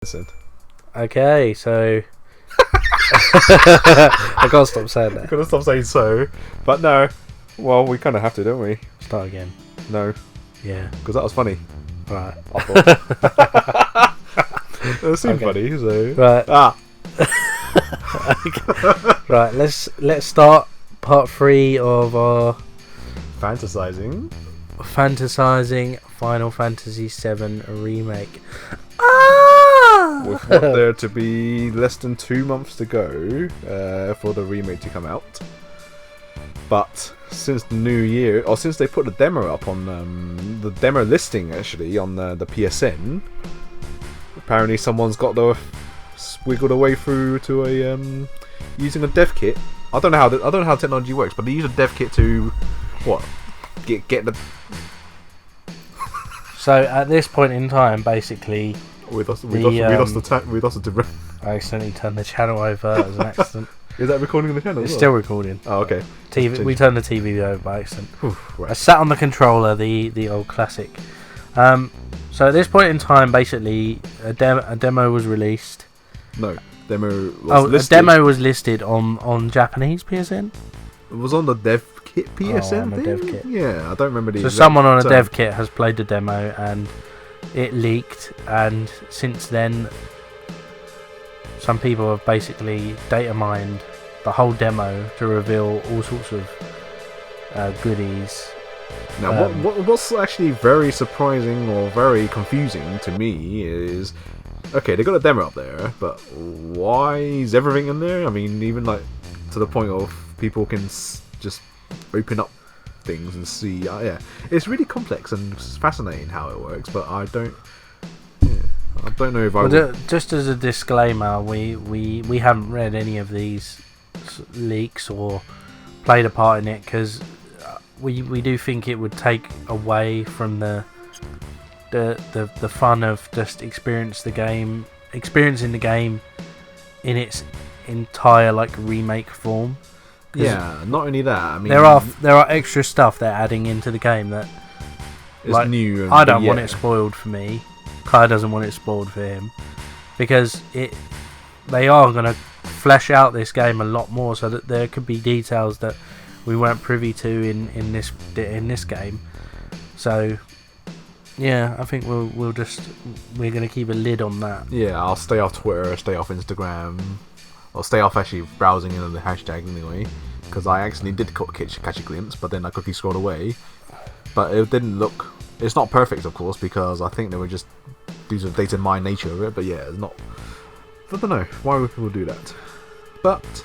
Listen. Okay, so I gotta stop saying that. Gotta stop saying so. But no. Well, we kind of have to, don't we? Start again. No. Yeah. Because that was funny. Right. I thought. It seemed Okay. funny, so. Right. Ah. Right. Let's start part 3 of our Fantasizing. Fantasizing Final Fantasy VII Remake. With what there to be less than 2 months to go for the remake to come out. But since the new year, or since they put the demo up on the demo listing actually on the PSN, apparently someone's got the wiggled a way through to a using a dev kit. I don't know how technology works, but they use a dev kit to what get the. So at this point in time, basically, We lost the. I accidentally turned the channel over as an accident. Is that recording on the channel? It's as still well? recording. Oh, okay. We turned the TV over by accident. Right. I sat on the controller, the old classic. So at this point in time, basically, a demo was released. No, demo was listed. A demo was listed on Japanese PSN. It was on the dev kit PSN on the thing? dev kit. Yeah, I don't remember the So exact someone on a term. dev kit has played the demo and it leaked, and since then some people have basically data mined the whole demo to reveal all sorts of goodies. Now, what's actually very surprising or very confusing to me is, okay, they got a demo up there, but why is everything in there? I mean, even like to the point of people can just open up things and see. Yeah, it's really complex and it's fascinating how it works, but I don't know if I. Well, just as a disclaimer, we haven't read any of these leaks or played a part in it because we do think it would take away from the fun of just experiencing the game in its entire like remake form. Yeah, not only that. I mean, there are extra stuff they're adding into the game that it's like, new. And, I don't want it spoiled for me. Kai doesn't want it spoiled for him because they are going to flesh out this game a lot more, so that there could be details that we weren't privy to in this game. So yeah, I think we're going to keep a lid on that. Yeah, I'll stay off Twitter, stay off Instagram. I'll stay off actually browsing into the hashtag anyway, because I actually did catch a glimpse, but then I quickly scrolled away. But it didn't look. It's not perfect, of course, because I think they were just due to the data mine nature of it. But yeah, it's not. I don't know why would people do that. But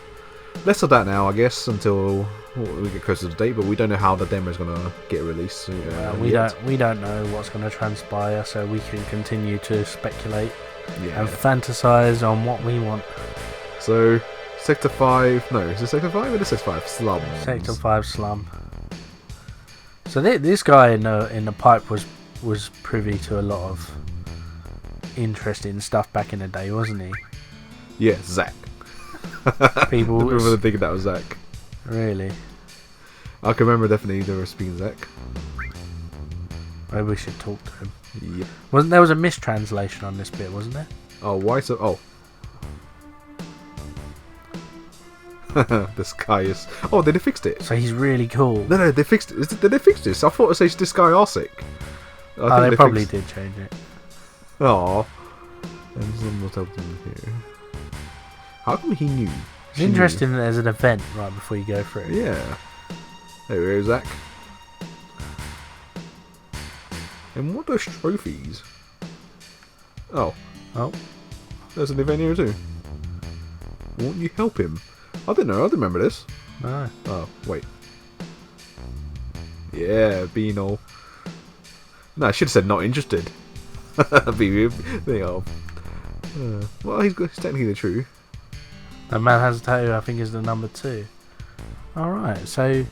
less of that now, I guess, until we get closer to the date. But we don't know how the demo is gonna get released. We don't know what's going to transpire, so we can continue to speculate and fantasize on what we want. So, Sector 5... No, is it Sector 5 or is it Sector 5? Slum. Sector 5 Slum. So this guy in the pipe was privy to a lot of interesting stuff back in the day, wasn't he? Yeah, Zach. People were thinking that was Zach. Really? I can remember definitely they were speaking Zach. Maybe we should talk to him. Yep. There was a mistranslation on this bit, wasn't there? Oh, why so... Oh. This guy is... Oh, they fixed it. So he's really cool. No, they fixed it. Did they fix this? I thought it says this guy Arsic. They probably did change it. Oh. And someone told him here. How come he knew? It's interesting that there's an event right before you go through. Yeah. There we go, Zach. And what are those trophies? Oh. There's an event here too. Won't you help him? I didn't know. I didn't remember this. No. Oh, wait. Yeah, Beano. No, I should have said not interested. Well, he's technically the truth. The man has a tattoo, I think, is the number 2. Alright, so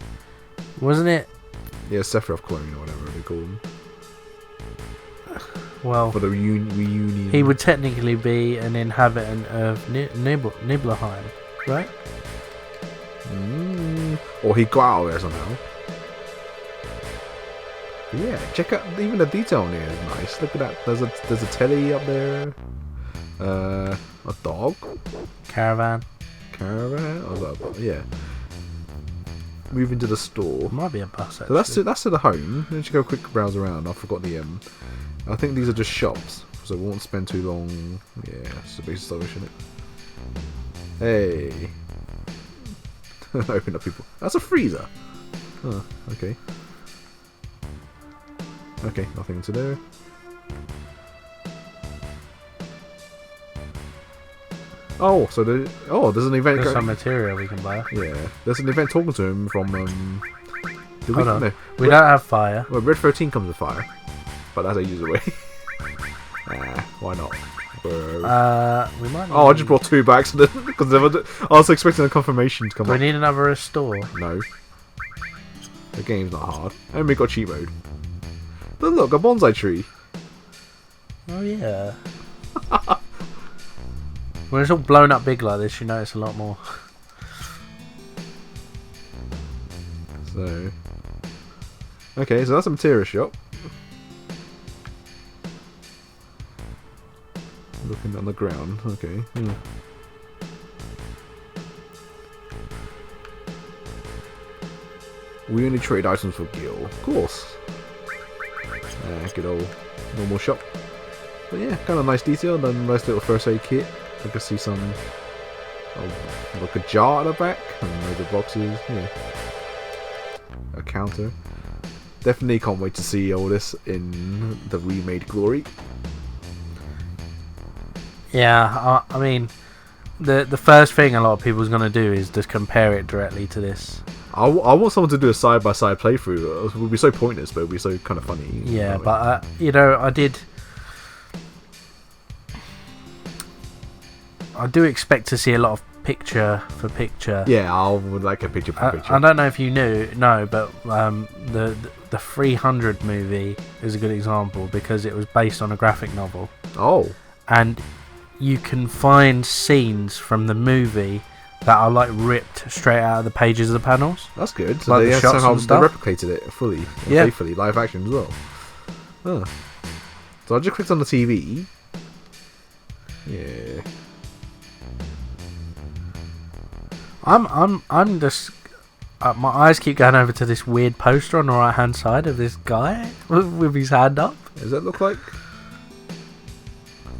wasn't it? Yeah, Sephiroth clone or whatever they call him. Well, for the reunion. He would technically be an inhabitant of Nibelheim, right? Or he got out of there somehow. But yeah, check out even the detail on here is nice. Look at that. There's a telly up there. A dog? Caravan. Caravan? Oh, yeah. Moving to the store. Might be a bus, actually. So that's to the home. Then you go quick browse around. I forgot the I think these are just shops, so we won't spend too long. Yeah, it's a big establishment. Hey. Open up people. That's a freezer. Huh, okay. Okay, nothing to do. Oh, so there's an event. There's some material we can buy. Yeah, there's an event talking to him from. Hold on. No, we don't have fire. Well, Red 13 comes with fire, but that's a user way. Why not? We might. Oh, I just brought 2 by accident because I was expecting a confirmation to come. We need another restore. No, the game's not hard, and we got cheat mode. But look, a bonsai tree. Oh yeah. When it's all blown up big like this, you notice a lot more. So, okay, so that's a material shop. Looking on the ground, okay. We only trade items for Gil, of course. Good old normal shop. But yeah, kind of nice detail, and a nice little first aid kit. I can see some, like a jar at the back, and loads of boxes, yeah. A counter. Definitely can't wait to see all this in the remade glory. Yeah, I mean, the first thing a lot of people's gonna do is just compare it directly to this. I want someone to do a side-by-side playthrough. It would be so pointless, but it would be so kind of funny. Yeah, but I do expect to see a lot of picture for picture. Yeah, I would like a picture for picture. I don't know if you know, but the 300 movie is a good example because it was based on a graphic novel. Oh. And you can find scenes from the movie that are like ripped straight out of the pages of the panels. That's good. So like they somehow replicated it fully, yeah, faithfully, live action as well. Oh. So I just clicked on the TV. Yeah. I'm just my eyes keep going over to this weird poster on the right hand side of this guy with his hand up. Does that look like?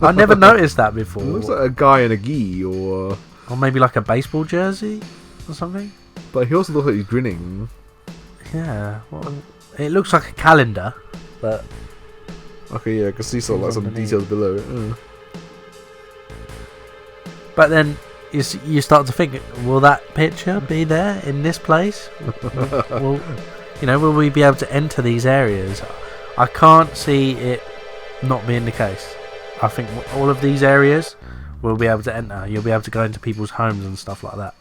I never noticed that before. It looks like a guy in a gi or maybe like a baseball jersey or something. But he also looks like he's grinning. Yeah, well, it looks like a calendar, but okay, yeah, I can see some details below it. But then you start to think, will that picture be there in this place? Will we be able to enter these areas? I can't see it not being the case. I think all of these areas we'll be able to enter. You'll be able to go into people's homes and stuff like that.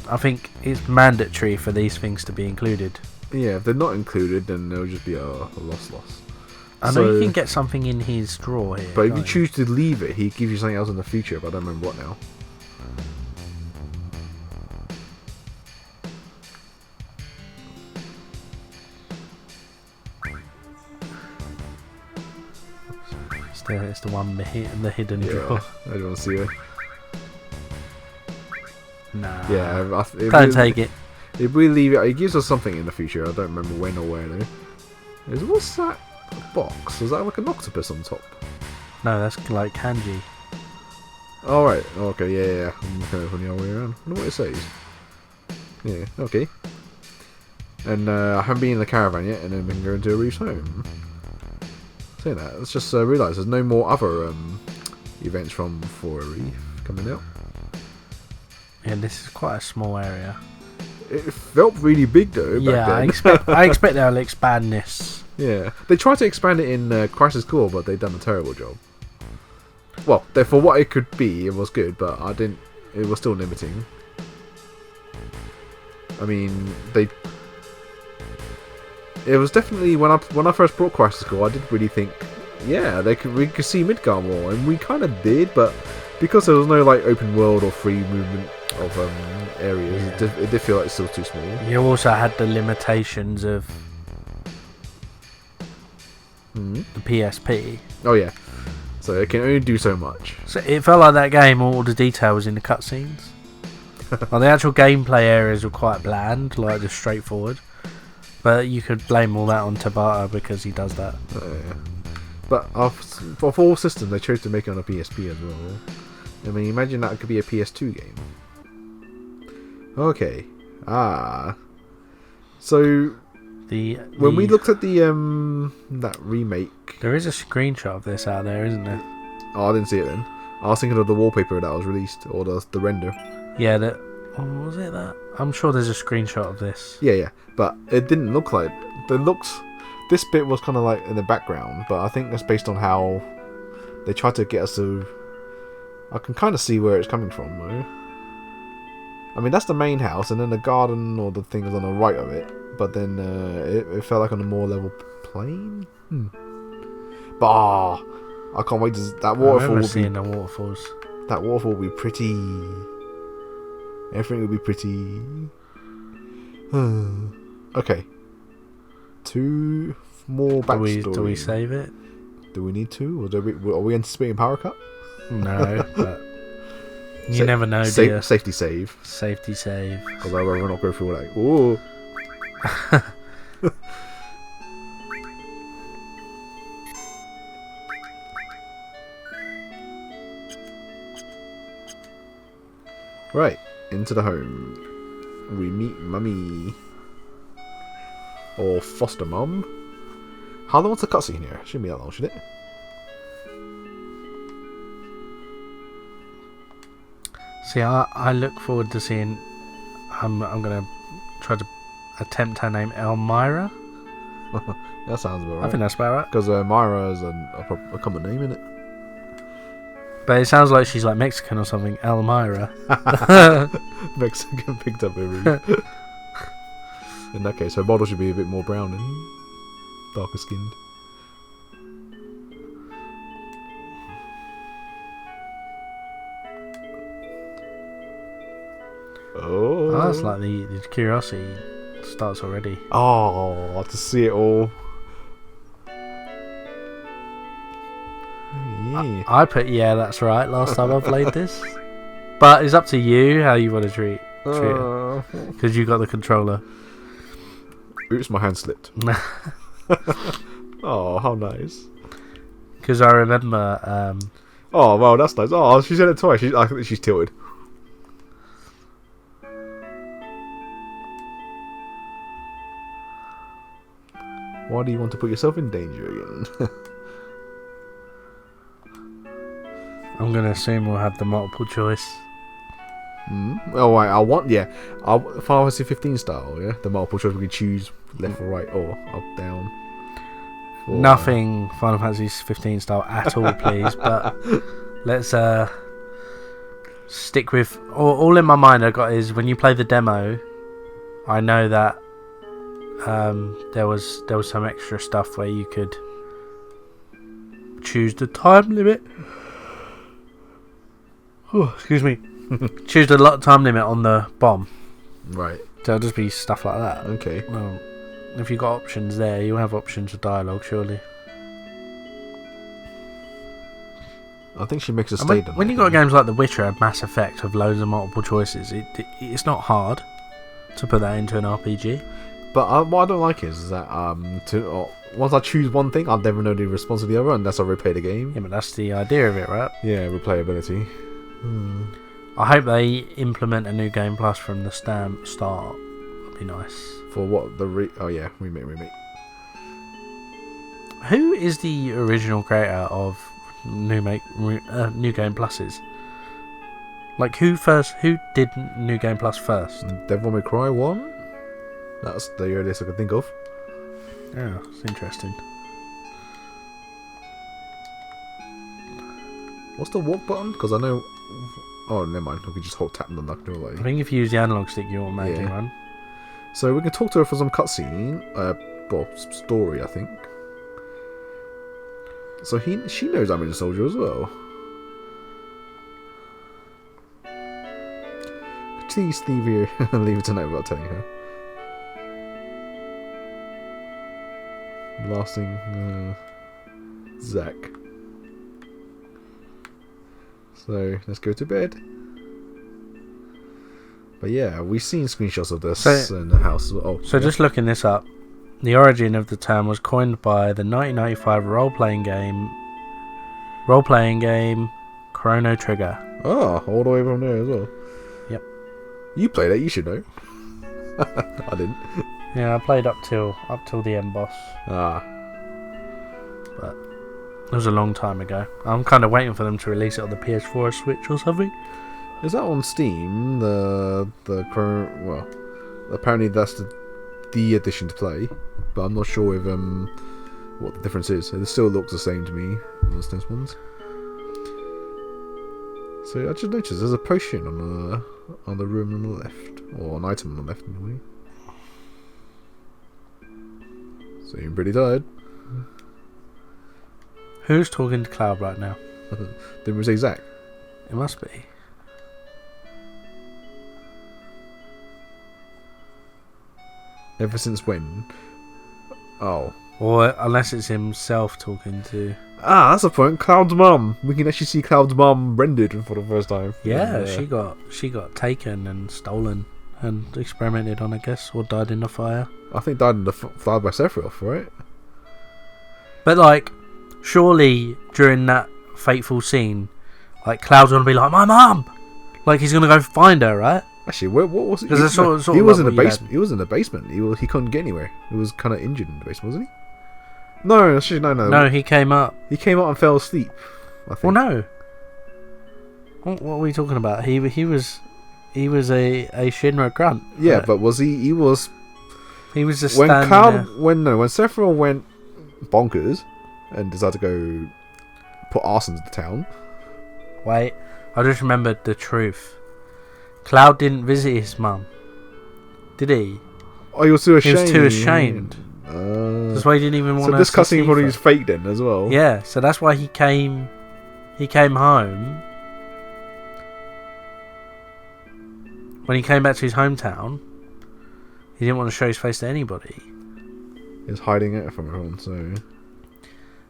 I think it's mandatory for these things to be included. Yeah, if they're not included, then they'll just be a loss. I know you can get something in his drawer here. But if you choose to leave it, he gives you something else in the future, but I don't remember what now. It's the one in the hidden drawer. I don't want to see it. Nah. Yeah, don't take it. If we leave it, it gives us something in the future. I don't remember when or where though. What's that box? Is that like an octopus on top? No, that's like kanji. Oh right. Okay. Yeah. I'm looking from the other way around. I wonder what it says. Yeah. Okay. And I haven't been in the caravan yet, and then we can go into a Reef's home. Saying that, let's just realise there's no more other events from For a Reef coming out. Yeah, this is quite a small area. It felt really big though. Yeah, back then. I expect they'll expand this. Yeah, they tried to expand it in Crisis Core, but they've done a terrible job. Well, for what it could be, it was good, but it was still limiting. I mean, it was definitely when I first brought Crisis Core, I did really think, yeah, we could see Midgar more, and we kind of did, but because there was no like open world or free movement of areas, it did feel like it's still too small. You also had the limitations of the PSP. Oh yeah, so So it can only do so much. So it felt like that game, all the detail was in the cutscenes. Well, the actual gameplay areas were quite bland, like just straightforward. But you could blame all that on Tabata because he does that. Yeah. But of all systems, they chose to make it on a PSP as well. I mean, imagine that could be a PS2 game. Okay. So when we looked at the that remake, there is a screenshot of this out there, isn't there? Oh, I didn't see it then. I was thinking of the wallpaper that was released, or the render. Yeah, was it that? I'm sure there's a screenshot of this. Yeah, but it didn't look like. This bit was kind of like in the background, but I think that's based on how they tried to get us to. I can kind of see where it's coming from, though. I mean, that's the main house, and then the garden or the thing is on the right of it. But then it felt like on a more level plane. But I can't wait to that waterfall. I seeing the waterfalls. That waterfall will be pretty. Everything will be pretty. Okay. 2 more backstory. Do we save it? Do we need to? Or are we anticipating power cut? No, but you never know. Safety save. Safety save. Because I'd rather not go through like, ooh. Right, into the home. We meet Mummy. Or foster mum. How long's the cutscene here? Shouldn't be that long, should it? See, I look forward to seeing. I'm gonna try to attempt her name, Elmira. That sounds about right. I think that's about right. Because Myra is a common name, isn't it? But it sounds like she's like Mexican or something. Elmira. Mexican picked up every. In that case, her model should be a bit more brown and darker skinned. Oh, that's like the curiosity starts already. Oh, to see it all. Yeah. I put that's right last time I played this. But it's up to you how you want to treat it. Because you got the controller. Oops, my hand slipped. Oh, how nice. Because I remember... oh, well, that's nice. Oh, she said it twice. I think she's tilted. Why do you want to put yourself in danger again? I'm going to assume we'll have the multiple choice. Oh, right, Final Fantasy 15 style, yeah? The multiple choice, we can choose left or right, or up, down. Or, nothing Final Fantasy 15 style at all, please, but let's stick with... All in my mind I got is, when you play the demo, I know that there was some extra stuff where you could choose the time limit. Oh, excuse me. Choose the time limit on the bomb. Right. So it'll just be stuff like that. Okay. Well, if you've got options there, you'll have options for dialogue, surely. I think she makes a statement. When you got games like The Witcher and Mass Effect have loads of multiple choices, it's not hard to put that into an RPG. But what I don't like is that once I choose one thing, I'll never know the response to the other unless I replay the game. Yeah, but that's the idea of it, right? Yeah, replayability. I hope they implement a new Game Plus from the start. That'd be nice. For what? Remake. Who is the original creator of New Game Pluses? Like, who did New Game Plus first? Devil May Cry 1? That's the earliest I can think of. Yeah, it's interesting. What's the walk button? Because I know... Oh, never mind. We can just hold tap and knock it away. I think if you use the analog stick, you automatically run. So we can talk to her for some cutscene. Story, I think. So she knows I'm a soldier as well. Please leave it tonight without telling her. Last thing, Zach. So let's go to bed. But yeah, we've seen screenshots of this in the house. Just looking this up, the origin of the term was coined by the 1995 role-playing game Chrono Trigger. Oh, all the way from there as well. Yep. You played it, you should know. I didn't. Yeah, I played up till the end boss. Ah. But it was a long time ago. I'm kind of waiting for them to release it on the PS4 or Switch or something. Is that on Steam? The current, well, apparently that's the edition to play, but I'm not sure if what the difference is. It still looks the same to me on the SNES ones. So I just noticed there's a potion on the room on the left, or an item on the left anyway. So you're pretty tired. Who's talking to Cloud right now? Didn't we say Zach? It must be. Ever since when? Oh. Or unless it's himself talking to... Ah, that's the point. Cloud's mum. We can actually see Cloud's mum rendered for the first time. Yeah, she got taken and stolen and experimented on, I guess, or died in the fire. I think died by Sephiroth, right? But like, surely during that fateful scene, like Cloud's gonna be like, my mum! Like he's gonna go find her, right? Actually, what was it? He was in the basement. He was in the basement. He couldn't get anywhere. He was kind of injured in the basement, wasn't he? No. No, he came up. He came up and fell asleep, I think. Well, no. What are we talking about? He was a Shinra grunt. Yeah, right? but was he? He was. He was just when standing there. when Sephiroth went bonkers and decided to go put arson to the town. Wait, I just remembered the truth. Cloud didn't visit his mum, did he? Oh, he was too ashamed. He was too ashamed. That's why he didn't even want to. So this cussing probably was fake then as well. Yeah, so that's why he came home. When he came back to his hometown, he didn't want to show his face to anybody. He was hiding it from everyone, so...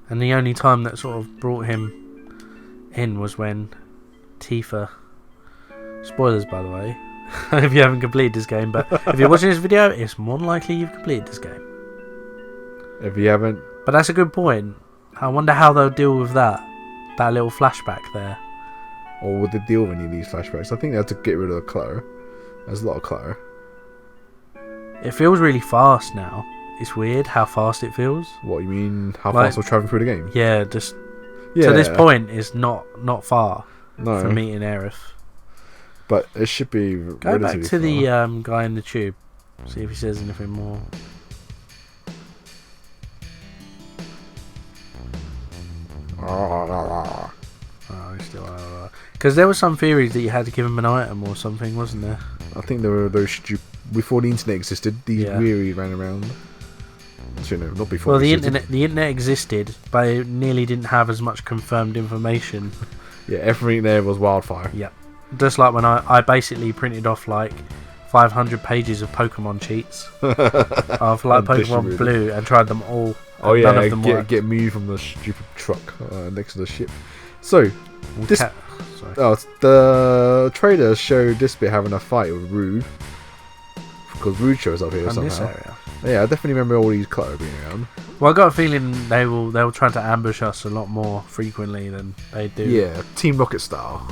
And the only time that sort of brought him in was when Tifa... Spoilers, by the way, if you haven't completed this game, but if you're watching this video, it's more than likely you've completed this game. If you haven't... But that's a good point. I wonder how they'll deal with that little flashback there. Or would they deal with any of these flashbacks? I think they have to get rid of the clutter. There's a lot of clutter. It feels really fast now. It's weird how fast it feels. What, you mean how fast we're travelling through the game? Yeah, just... Yeah. To this point, is not far from meeting Aerith. But it should be Go back to the guy in the tube. See if he says anything more. Oh, still... Because there were some theories that you had to give him an item or something, wasn't there? I think there were those before the internet existed. These theories ran around. Actually, no, not before. Well, the internet existed, but it nearly didn't have as much confirmed information. Yeah, everything there was wildfire. Yep. Just like when I basically printed off like 500 pages of Pokemon cheats of like Pokemon Blue and tried them all. Oh yeah, none of them worked. Get me from the stupid truck next to the ship. So, the trailer showed this bit having a fight with Rude, because Rude shows up here somehow. This area. Yeah, I definitely remember all these clutter being around. Well, I got a feeling they'll try to ambush us a lot more frequently than they do. Yeah, Team Rocket style.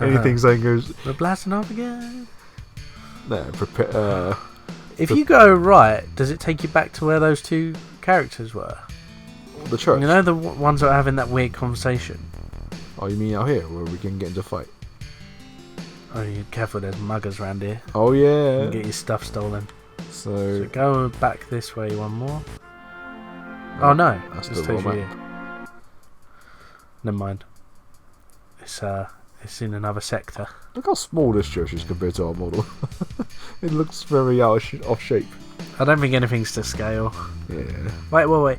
Anything saying goes. We're blasting off again. No, prepare. If you go right, does it take you back to where those two characters were? The church. You know the ones that are having that weird conversation. Oh, you mean out here where we can get into a fight? Oh, you're careful. There's muggers around here. Oh yeah. You can get your stuff stolen. So go back this way one more. Oh no, that's just the takes you wrong here. Never mind. It's in another sector. Look how small this church is compared to our model. It looks very off shape. I don't think anything's to scale. Yeah. Wait. What?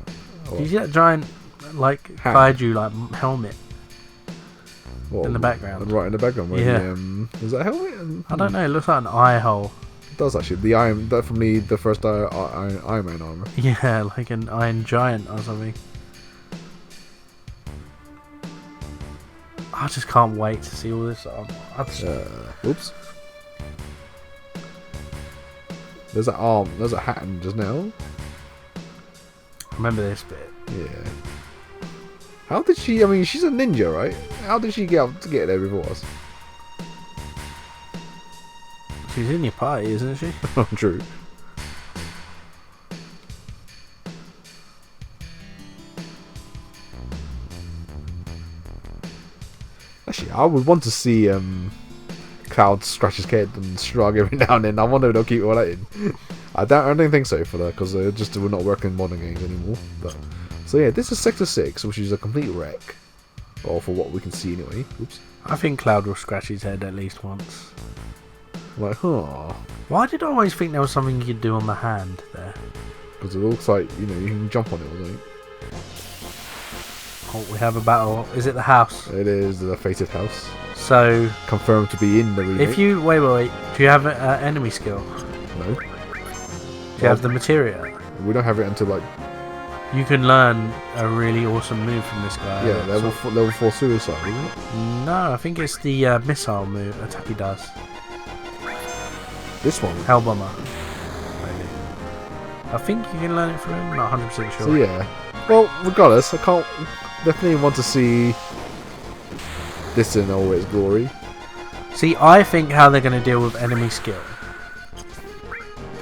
Did you see that giant kaiju helmet? What, in the background? Right in the background. Where yeah. Is that a helmet? I don't know. It looks like an eye hole. It does actually. The iron that from the first Iron Man armor. Yeah, like an iron giant or something. I just can't wait to see all this. Oops. There's that arm. There's a hat in just now. Remember this bit. Yeah. How did she? I mean, she's a ninja, right? How did she get there before us? She's in your party, isn't she? True. Actually, I would want to see Cloud scratch his head and shrug every now and then. I wonder if they'll keep all that in. I don't think so for that, because they just will not work in modern games anymore. But so yeah, this is Sector 6, which is a complete wreck, or for what we can see anyway. Oops. I think Cloud will scratch his head at least once. Like, huh? Why did I always think there was something you could do on the hand there? Because it looks like, you can jump on it or something. Oh, we have a battle. Is it the house? It is the fated house. So confirmed to be in the remake. If you wait, do you have an enemy skill? No. Do you have the materia? We don't have it until like. You can learn a really awesome move from this guy. Yeah, level 4 suicide, isn't it? No, I think it's the missile move attack he does. This one? Hellbomber. Maybe. I think you can learn it from him, not 100% sure. So yeah. Well, regardless, I can't definitely want to see this in all its glory. See, I think how they're going to deal with enemy skill.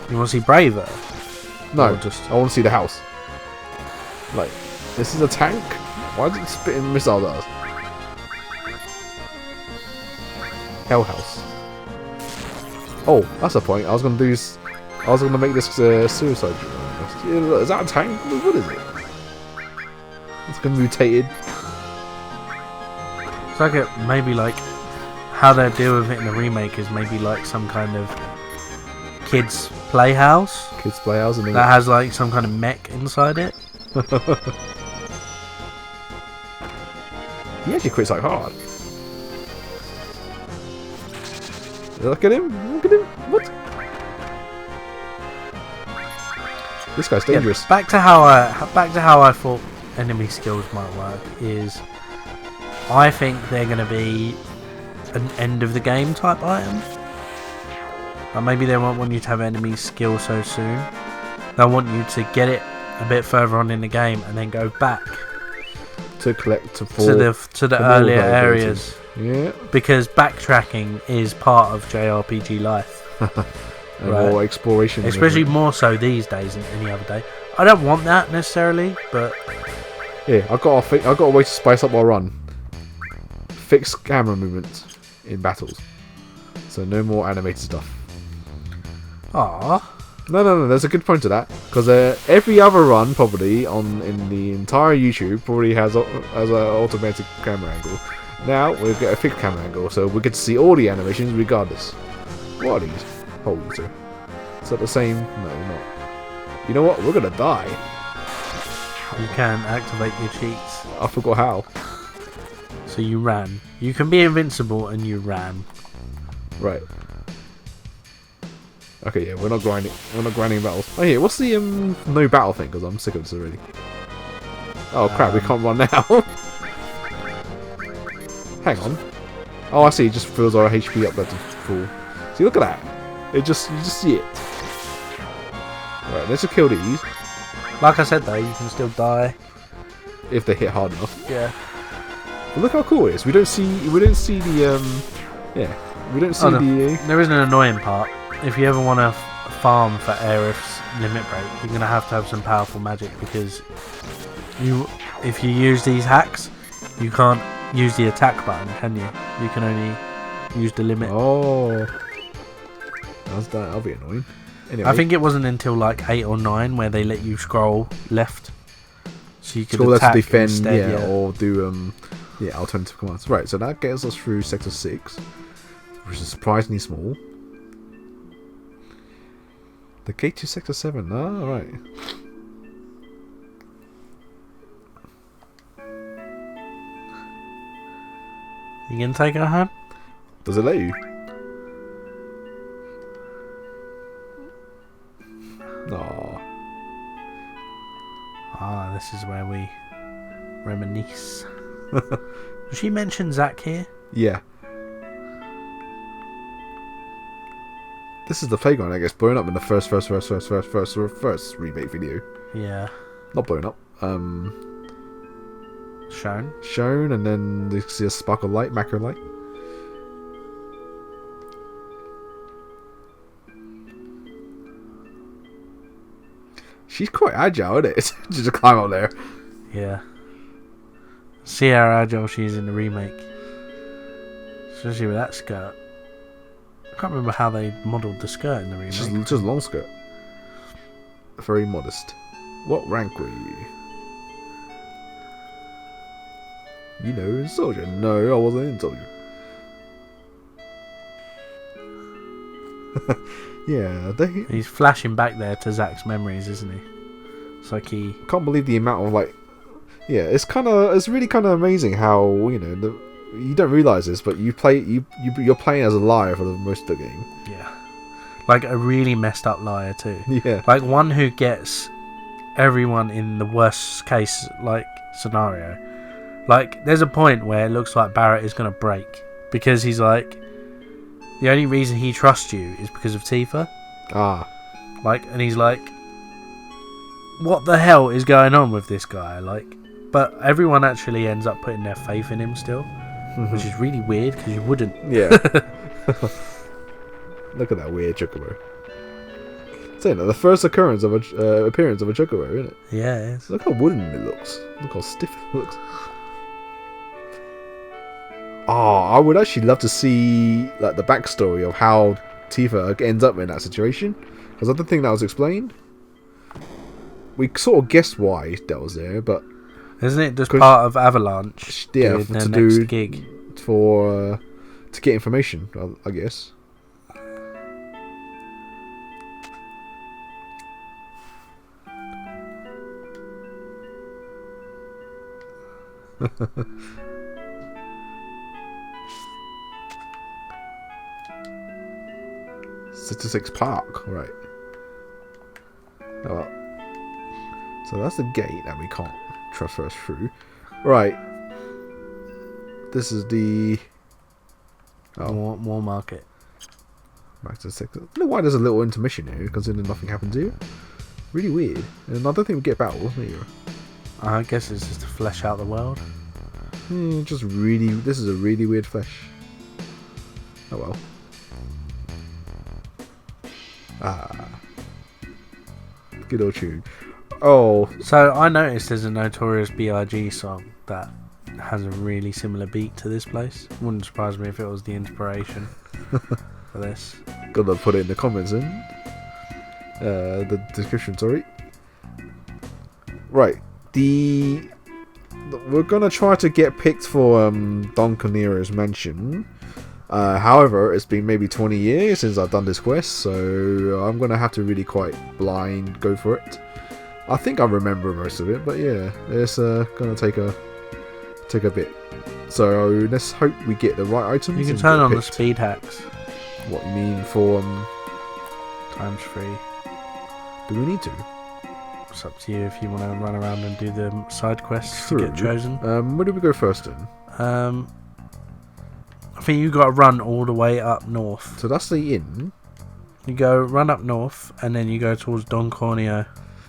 You want to see Braver? No, I want to see the house. Like, this is a tank? Why is it spitting missiles at us? Hell house. Oh, that's a point. I was going to make this suicide. Is that a tank? What is it? It's going to be mutated. It's like maybe like how they deal with it in the remake is maybe like some kind of kids playhouse. Kids playhouse, and that has like some kind of mech inside it. He actually quits like hard. Look at him! Look at him! What? This guy's dangerous. Yeah, back to how I thought enemy skills might work is, I think they're going to be an end of the game type item. Like maybe they won't want you to have enemy skill so soon. They'll want you to get it a bit further on in the game and then go back to collect to the earlier areas. Yeah. Because backtracking is part of JRPG life. And more exploration. Especially more so these days than any other day. I don't want that necessarily, but yeah, I've got a way to spice up my run. Fix camera movements in battles, so no more animated stuff. Ah. No. There's a good point to that, because every other run probably in the entire YouTube probably has an automatic camera angle. Now we'll get a fixed camera angle, so we get to see all the animations regardless. What are these? Holy sir. Is that the same? No, not. You know what? We're gonna die. You can activate your cheats. I forgot how. So you ran. You can be invincible and you ran. Right. Okay, yeah, we're not grinding battles. Oh yeah, what's the no battle thing? Because I'm sick of this already. Oh crap, we can't run now. Hang on. Oh, I see. It just fills our HP up there to full. See, look at that. You just see it. Right, let's just kill these. Like I said though, you can still die if they hit hard enough. Yeah. But look how cool it is. We don't see the We don't see the. There is an annoying part. If you ever want to farm for Aerith's limit break, you're gonna have to have some powerful magic, because if you use these hacks, you can't use the attack button, can you? You can only use the limit. Oh, that'll be annoying. Anyway. I think it wasn't until like 8 or 9 where they let you scroll left, so you could scroll attack left to defend, instead, or do alternative commands. Right, so that gets us through Sector 6, which is surprisingly small. The gate to Sector 7. Ah, right. You gonna take her home? Does it let you? No. Ah, this is where we reminisce. She mentioned Zack here. Yeah. This is the playground that gets blown up in the first remake video. Yeah. Not blown up. Shown, and then you see a spark of light, macro light. She's quite agile, isn't it? Just climb up there. Yeah. See how agile she is in the remake. Especially with that skirt. I can't remember how they modelled the skirt in the remake. Just a long skirt. Very modest. What rank were you? You know, soldier. No, I wasn't in soldier. Yeah, he's flashing back there to Zack's memories, isn't he? It's like he can't believe the amount of like. Yeah, it's really kind of amazing how you don't realize this, but you're playing as a liar for the most of the game. Yeah, like a really messed up liar too. Yeah, like one who gets everyone in the worst case like scenario. Like there's a point where it looks like Barrett is gonna break because he's like, the only reason he trusts you is because of Tifa. Like, and he's like, what the hell is going on with this guy? Like, but everyone actually ends up putting their faith in him still, which is really weird because you wouldn't. Yeah. Look at that weird chocobo. Saying that the first appearance of a chocobo, isn't it? Yeah, it is. Look how wooden it looks. Look how stiff it looks. Oh, I would actually love to see like the backstory of how Tifa ends up in that situation, because I don't think that was explained. We sort of guessed why that was there, but isn't it just part of Avalanche? Yeah, to do gig for to get information, I guess. Six Park, right? Oh, well. So that's the gate that we can't traverse through. Right. This is the more market. Back to the six. I don't know why there's a little intermission here, considering nothing happens here. Really weird. And I don't think we get battle here. I guess it's just to flesh out the world. Just really. This is a really weird flesh. Oh well. Good old tune. Oh, so I noticed there's a Notorious B.I.G. song that has a really similar beat to this place. Wouldn't surprise me if it was the inspiration for this. Gotta put it in the comments in the description. Sorry. Right. We're gonna try to get picked for Don Corneo's mansion. However, it's been maybe 20 years since I've done this quest, so I'm going to have to really quite blind go for it. I think I remember most of it, but yeah, it's going to take a bit. So let's hope we get the right items. You can turn on the speed hacks. What you mean for times 3? Do we need to? It's up to you if you want to run around and do the side quests to get chosen. Where do we go first then? I think you got to run all the way up north. So that's the inn. You run up north, and then you go towards Don Corneo.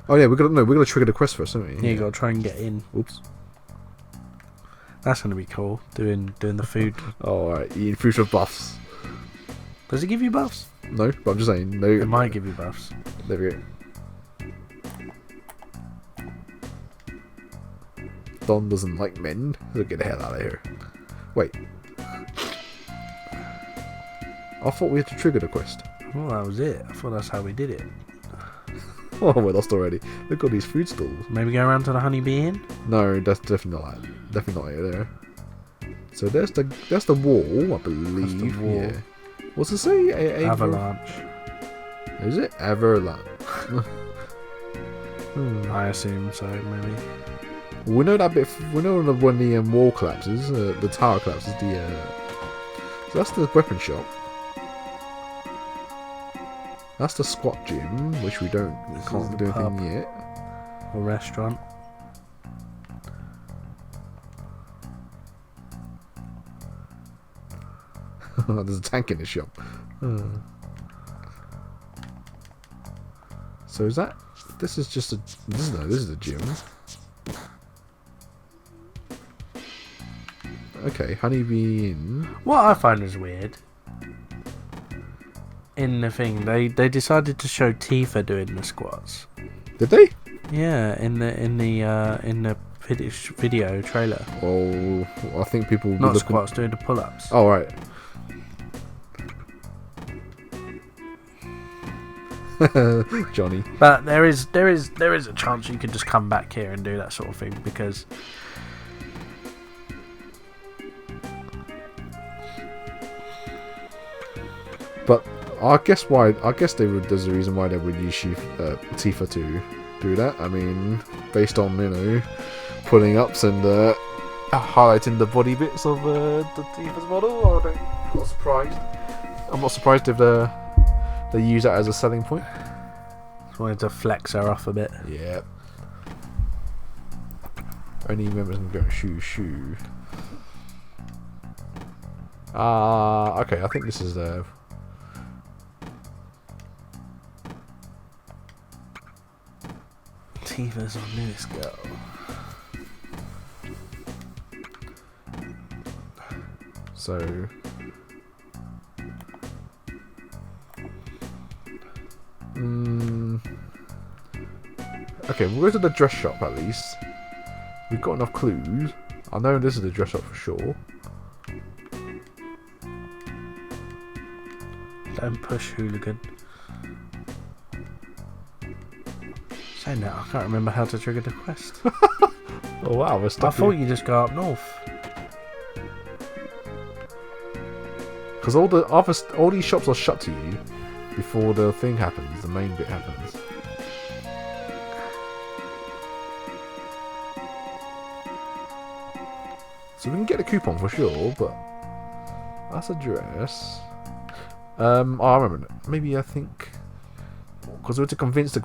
Oh yeah, we're gonna trigger the quest first, don't we? Yeah, you got to try and get in. Oops. That's gonna be cool. Doing the food. Oh, alright, eating food with buffs. Does it give you buffs? No, but I'm just saying. No, it might give you buffs. There we go. Don doesn't like men. So get the hell out of here. Wait. I thought we had to trigger the quest. Well, that was it. I thought that's how we did it. Oh, we're lost already. Look at all these food stalls. Maybe go around to the Honeybee Inn? No, that's definitely not there. So there's the wall, I believe. That's the wall. Yeah. What's it say? Avalanche. Is it? Avalanche. I assume so, maybe. We know that bit. We know when the wall collapses, the tower collapses. So that's the weapon shop. That's the squat gym, which we can't do anything yet. Or restaurant. There's a tank in the shop. So is that? This is just a. This is a gym. Okay, honeybee in. What I find is weird. In the thing, they decided to show Tifa doing the squats. Did they? Yeah, in the video trailer. Oh, I think people. Not squats, doing the pull-ups. Oh right. Johnny. But there is a chance you could just come back here and do that sort of thing because. But I guess they would. There's a reason why they would use Tifa to do that. I mean, based on pulling ups and highlighting the body bits of the Tifa's model. I'm not surprised. I'm not surprised if they use that as a selling point. Just wanted to flex her off a bit. Yeah. Only members can go shoo. Okay. I think this is Tifa's on this girl. So. Okay, we'll go to the dress shop at least. We've got enough clues. I know this is the dress shop for sure. Don't push, hooligan. Saying that, I can't remember how to trigger the quest. Oh wow, we're stuck. I thought you just go up north. Because all these shops are shut to you before the thing happens, the main bit happens. So we can get the coupon for sure, but that's a dress. I remember. Maybe I think because we were to convince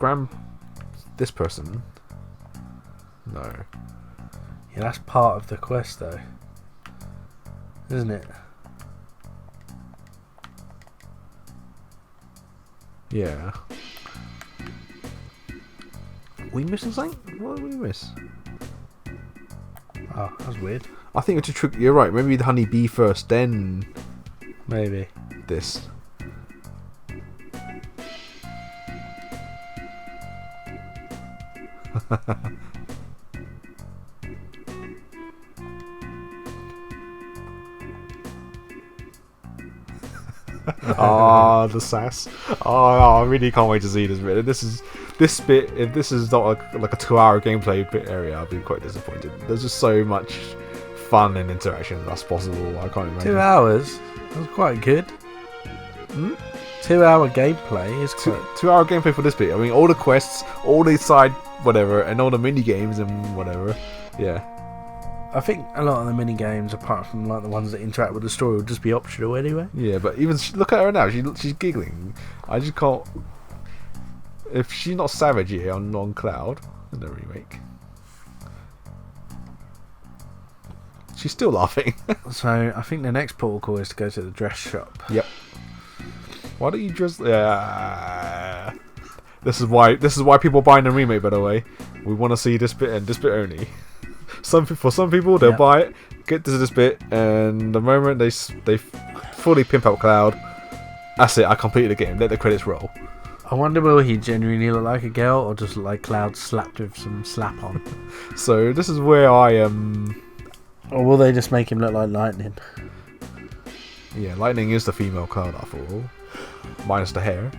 this person. No. Yeah, that's part of the quest, though, isn't it? Yeah. We missing something? What did we miss? Oh, that was weird. I think it's a trick. You're right. Maybe the honeybee first, then Maybe. this. Ah, the sass. Oh, I really can't wait to see this bit. This bit. If this is not like a 2-hour gameplay bit area, I'll be quite disappointed. There's just so much fun and interaction that's possible. I can't imagine. 2 hours? That was quite good. 2 hour gameplay is quite... 2-hour gameplay for this bit. I mean, all the quests, all the side whatever, and all the mini games and whatever. Yeah. I think a lot of the mini games, apart from like the ones that interact with the story, would just be optional anyway. Yeah, but even look at her now. She's giggling. I just can't. If she's not savage here on Cloud in the remake, she's still laughing. So I think the next protocol is to go to the dress shop. Yep. Why don't you just? This is why people are buying the remake. By the way, we want to see this bit and this bit only. For some people, they'll buy it, get to this bit, and the moment they fully pimp out Cloud, that's it. I completed the game. Let the credits roll. I wonder will he genuinely look like a girl or just like Cloud slapped with some slap on. So this is where I am. Or will they just make him look like Lightning? Yeah, Lightning is the female Cloud after all, minus the hair.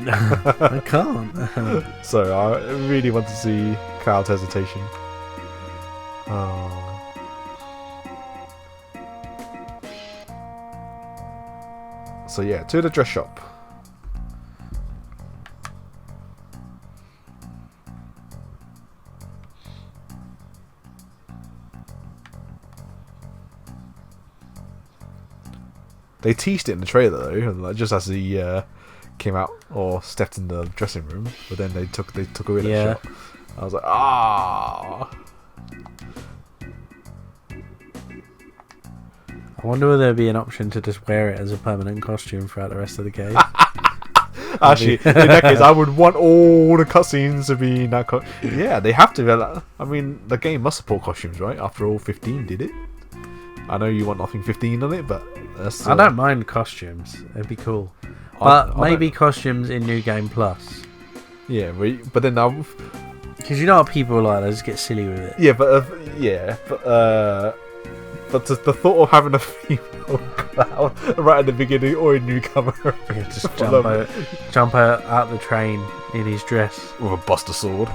I can't. So I really want to see Cloud's hesitation. Oh. So yeah, to the dress shop. They teased it in the trailer though, like, just as he came out or stepped in the dressing room, but then they took away the shot. I was like, ah. I wonder whether there'd be an option to just wear it as a permanent costume throughout the rest of the game. Actually, in that case, I would want all the cutscenes to be in that. Yeah, they have to. I mean, the game must support costumes, right? After all, 15 did it. I know you want nothing 15 on it, but that's, I don't mind costumes. It'd be cool. But maybe costumes in New Game Plus. Yeah, but then because you know what people are like, they just get silly with it. Yeah, but the thought of having a female Cloud right at the beginning or a newcomer, Yeah, just jump out the train in his dress with a buster sword.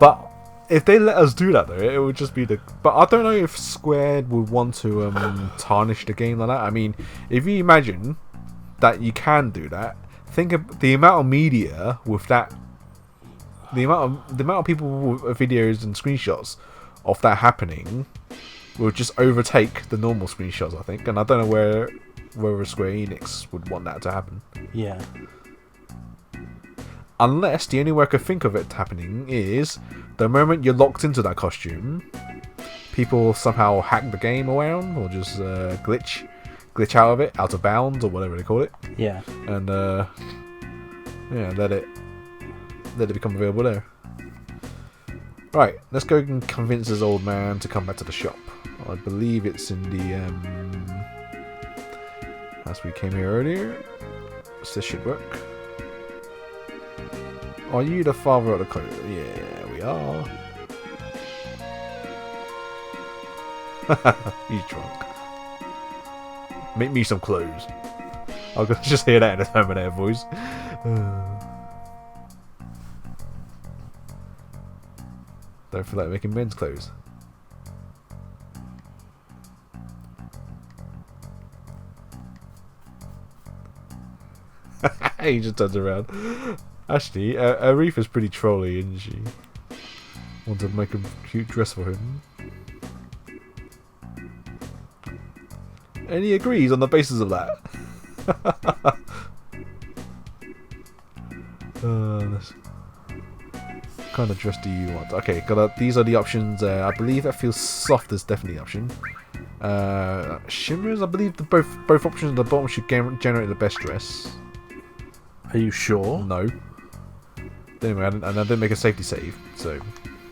But if they let us do that, though, it would just be the. But I don't know if Squared would want to tarnish the game like that. I mean, if you imagine that you can do that, think of the amount of media with that. The amount of people with videos and screenshots of that happening will just overtake the normal screenshots, I think. And I don't know where Square Enix would want that to happen. Yeah. Unless the only way I could think of it happening is the moment you're locked into that costume, people somehow hack the game around or just glitch out of it, out of bounds or whatever they call it. Yeah. And let it become available there. Right, let's go and convince this old man to come back to the shop. I believe it's in the as we came here earlier. So this should work. Are you the father of the clothes? Yeah, we are. He's drunk. Make me some clothes. I can just hear that in the Terminator voice. Don't feel like making men's clothes. He just turns around. Actually, Aerith is pretty trolly, isn't she? Want to make a cute dress for him. And he agrees on the basis of that. What kind of dress do you want? Okay, these are the options. I believe that feels soft is definitely the option. Shimmers, I believe both options at the bottom should generate the best dress. Are you sure? No. Anyway, and I didn't make a safety save, so...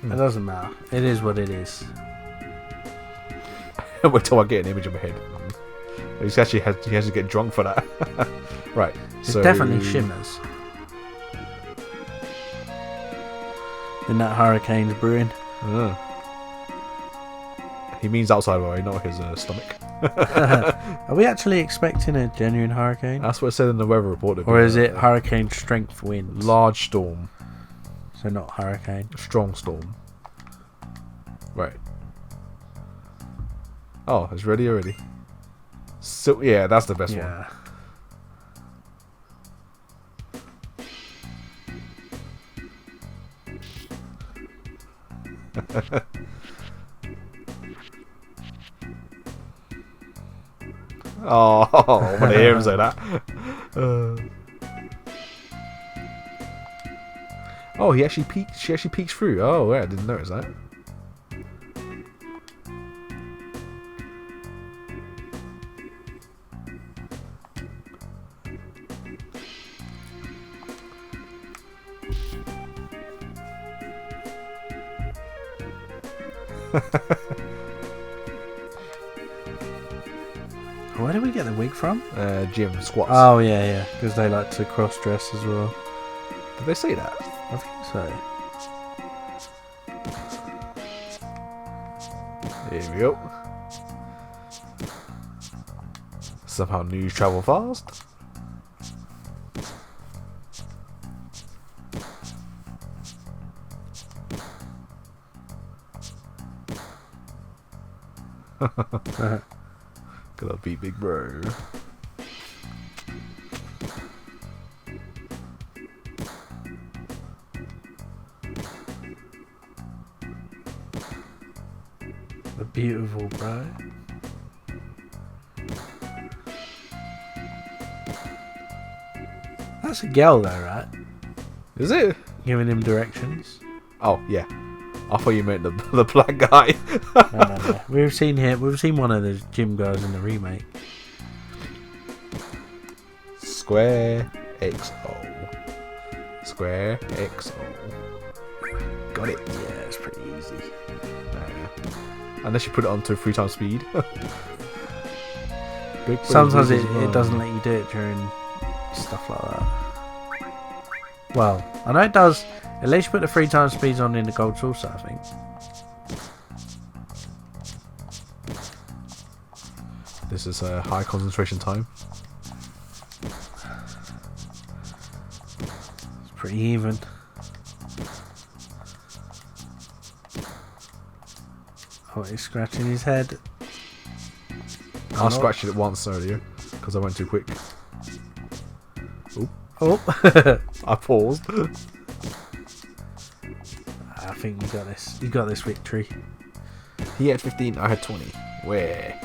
It doesn't matter. It is what it is. Wait till I get an image of my head. He has to get drunk for that. Right, It's definitely shimmers. In that hurricane's brewing. He means outside way, not his stomach. Are we actually expecting a genuine hurricane? That's what it said in the weather report. Or is it hurricane strength winds? Large storm. So not hurricane. Strong storm. Right. Oh, it's ready already. So yeah, that's the best one. Oh, I want to hear him say that. Oh, she actually peeks through. Oh, yeah, I didn't notice that. Where did we get the wig from? Gym squats. Oh yeah, because they like to cross dress as well. Did they say that? I think so. Here we go. Somehow news travel fast. Gonna beat Big Bro. The beautiful bro. That's a girl though, right? Is it? Giving him directions. Oh yeah. I thought you meant the black guy. No. We've seen one of the gym girls in the remake. Square XO. Square XO. Got it. Yeah, it's pretty easy. Unless you put it onto 3 times speed. Sometimes it doesn't let you do it during stuff like that. Well, I know it does. At least you put the 3 times speeds on in the gold saucer, I think. This is a high concentration time. It's pretty even. Oh, he's scratching his head. I scratched it once earlier because I went too quick. Oh. I paused. I think you got this. You got this victory. He had 15, I had 20. Where?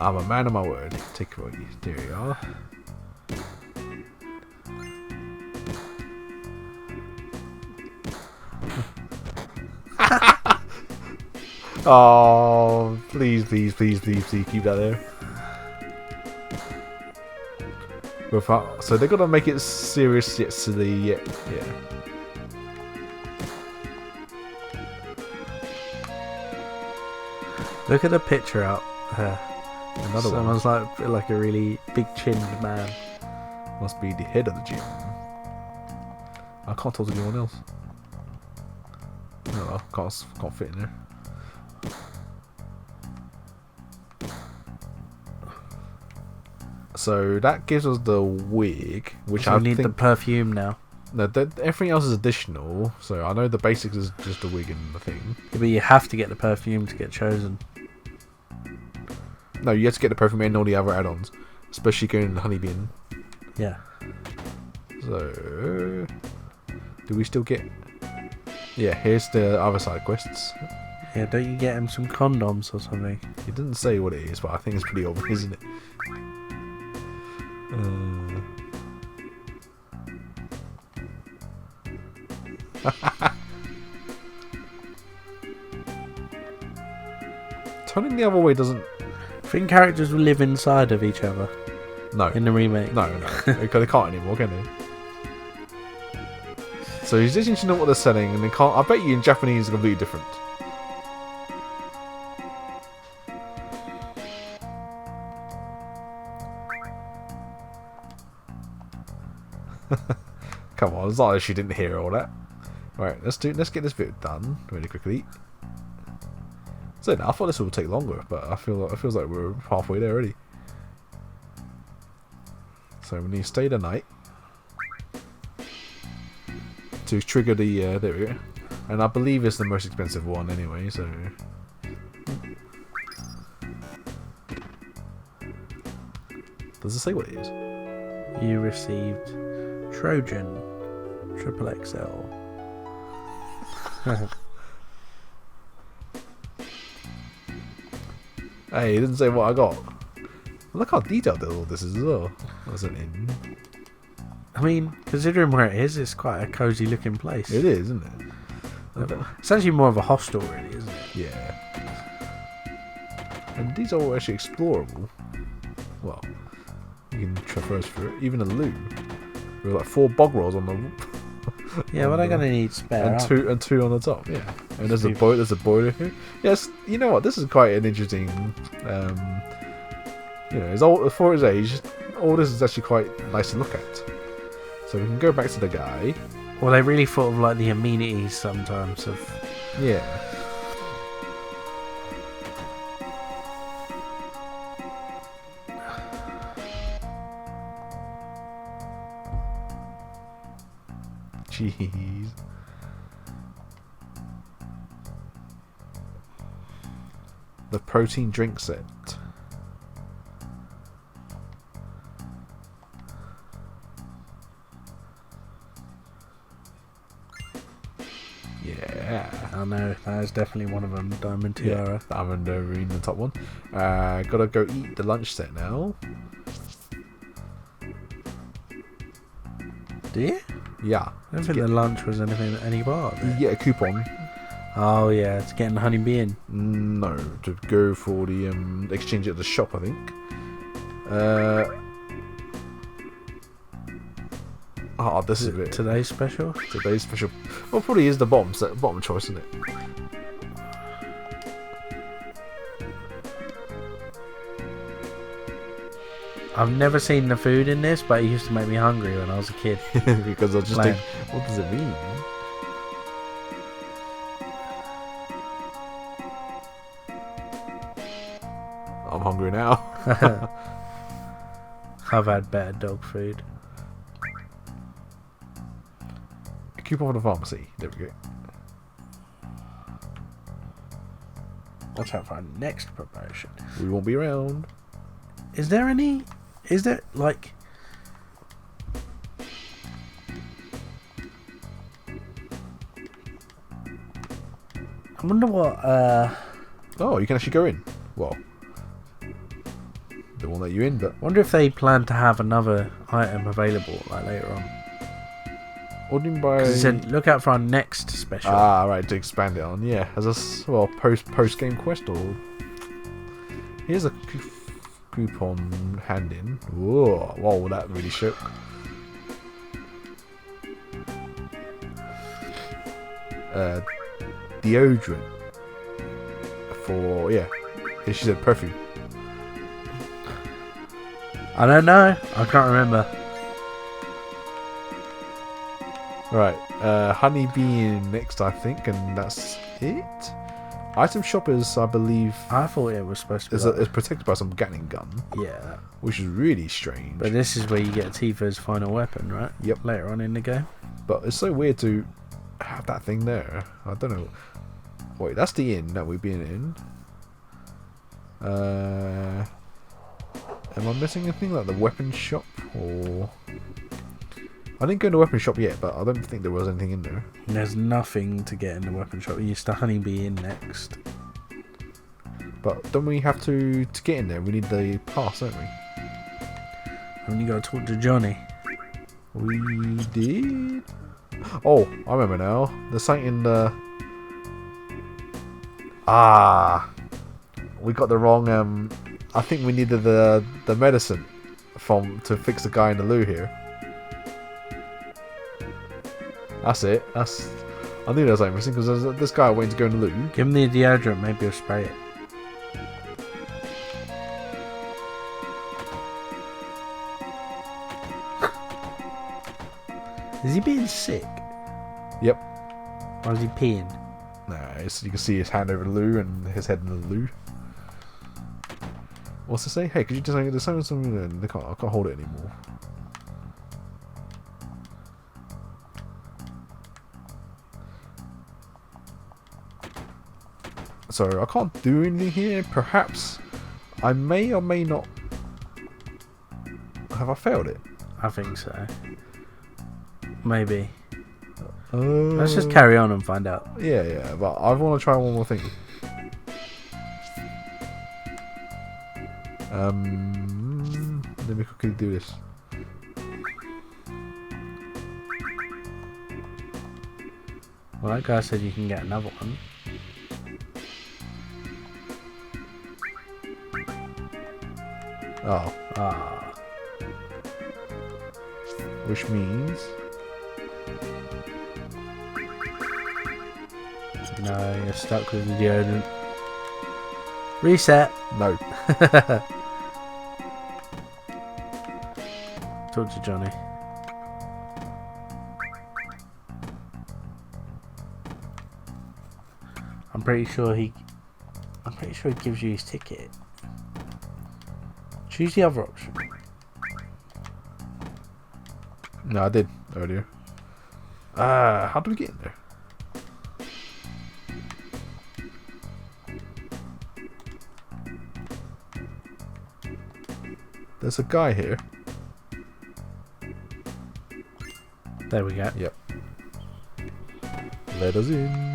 I'm a man of my word. Take what you. There you are. Oh, please, keep that there. So they're gonna make it serious yet silly yet, yeah. Look at the picture out there. Another Someone's like a really big chinned man. Must be the head of the gym. I can't talk to anyone else. No, can't fit in there. So that gives us the wig, which So I we need think the perfume now. no, everything else is additional. So I know the basics is just the wig and the thing. Yeah, but you have to get the perfume to get chosen. No, you have to get the perfume and all the other add-ons, especially going in the honey bin. Yeah. So do we still get? Yeah, here's the other side quests. Yeah, don't you get him some condoms or something? It doesn't say what it is, but I think it's pretty obvious, isn't it? Turning the other way doesn't. I think characters will live inside of each other No. in the remake. No. They can't anymore, can they? So you just need to know what they're selling, and they can't. I bet you in Japanese it's completely different. Come on, it's not like she didn't hear all that. Right, let's get this bit done really quickly. So I thought this would take longer, but it feels like we're halfway there already. So we need to stay the night to trigger the there we go. And I believe it's the most expensive one anyway, so does it say what it is? You received Trojan Triple XL. Hey, it didn't say what I got. Look how detailed all this is as well. Wasn't in. I mean, considering where it is, it's quite a cozy looking place. It is, isn't it? It's actually more of a hostel, really, isn't it? Yeah. And these are all actually explorable. Well, you can traverse through it. Even a loot. There are like 4 bog rolls on the. Yeah, well, they're gonna need spare. And two on the top. Yeah. And there's a boiler here. Yes, you know what? This is quite an interesting. It's old for his age. All this is actually quite nice to look at. So we can go back to the guy. Well, they really thought of like the amenities sometimes of. Yeah. Jeez. The protein drink set. Yeah. I know, that is definitely one of them. Diamond Tiara. Yeah, Diamond in the top one. Gotta go eat the lunch set now. Do you? Yeah. I don't think the lunch was any part of You it. get a coupon. Oh yeah, it's getting the honeybee in. No, to go for the exchange at the shop, I think. This is a bit Today's special. today's special. Well, probably is the bottom choice, isn't it? I've never seen the food in this, but it used to make me hungry when I was a kid. Because I just Like- think, what does it mean? I'm hungry now. I've had better dog food. A coupon for the pharmacy. There we go. Watch out for our next promotion. We won't be around. Is there like... I wonder what, Oh, you can actually go in. Well, they won't let you in, but wonder if they plan to have another item available like later on. what do you mean by? 'Cause it said, look out for our next special. Ah, right, to expand it on. Yeah, as a post game quest or here's a coupon hand in. Whoa, that really shook. Deodorant for she said perfume. I don't know. I can't remember. Right, honeybee in next, I think, and that's it. Item shoppers, I believe, I thought it was supposed to be. is protected by some Gatling gun, Yeah. which is really strange. But this is where you get Tifa's final weapon, right? Yep. Later on in the game. But it's so weird to have that thing there. I don't know. Wait, that's the inn that we've been in. Am I missing anything like the weapon shop or? I didn't go to the weapon shop yet, but I don't think there was anything in there. There's nothing to get in the weapon shop. You used to honeybee in next. But don't we have to get in there? We need the pass, don't we? And you got to talk to Johnny. We did. Oh, I remember now. There's something in the. We got the wrong. I think we needed the medicine to fix the guy in the loo here. That's it. I knew there was something missing because there's this guy waiting to go in the loo. Give him the deodorant, maybe he'll spray it. Is he being sick? Yep. Or is he peeing? Nah, you can see his hand over the loo and his head in the loo. What's it say? Hey, could you just there's something? I can't hold it anymore. So I can't do anything here. Perhaps I may or may not. Have I failed it? I think so. Maybe. Let's just carry on and find out. Yeah, but I want to try one more thing. Let me quickly do this. Well, that guy said you can get another one. Oh, Ah. which means No, you're stuck with the deodorant. Reset. no. Talk to Johnny. I'm pretty sure he gives you his ticket. Choose the other option. No, I did earlier. How do we get in there? There's a guy here. There we go. Yep. Let us in.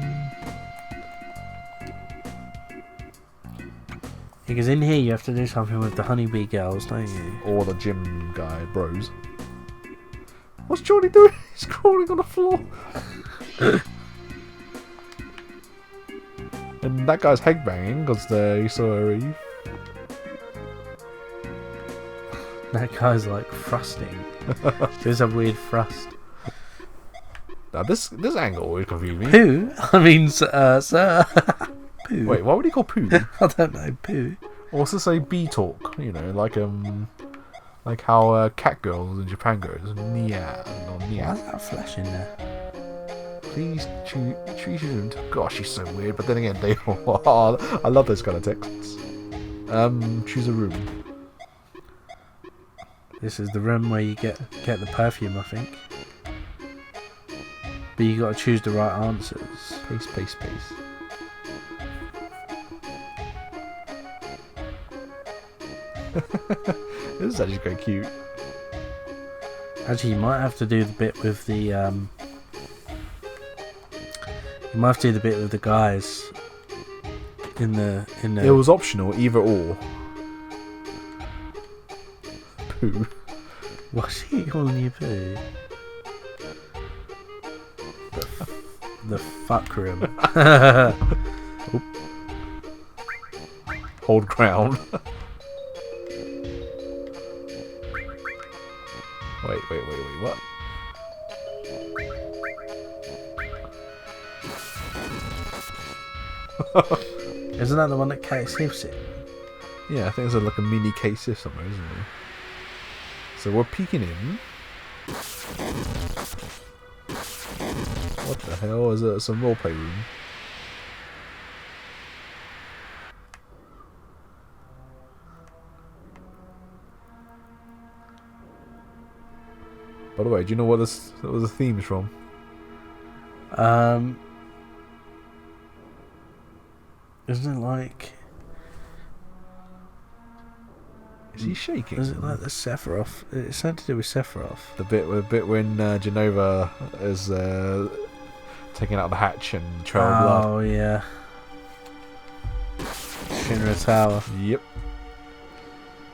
Because in here you have to do something with the honeybee girls, don't you? Or the gym guy, bros. What's Jordy doing? He's crawling on the floor. And that guy's headbanging because he saw a reef. That guy's like thrusting. There's a weird thrust. Now this angle would confuse me. Pooh? I mean, sir. Pooh. Wait, why would he call Pooh? I don't know, Pooh. Or also say bee talk, like how cat girls in Japan goes. Nia, or Nia. Why's that flash in there? Please choose your room. Gosh, she's so weird. But then again, they I love those kind of texts. Choose a room. This is the room where you get the perfume, I think. But you got to choose the right answers. Pace. This is actually quite cute. Actually, you might have to do the bit with the you might have to do the bit with the guys in the. It was optional, either or. Pooh. What's he calling you, Pooh? The fuck room. Oop. Hold ground. Wait, what? Isn't that the one that Kate Sniffs in? Yeah, I think it's like a mini case or something, isn't it? So we're peeking in. What the hell? Is it some roleplay room? By the way, do you know what the theme's from? Isn't it like? Is he shaking? Is it like the Sephiroth? It's something to do with Sephiroth. The bit when Genova is taking out the hatch and trail of blood. Oh yeah. Shinra Tower. Yep.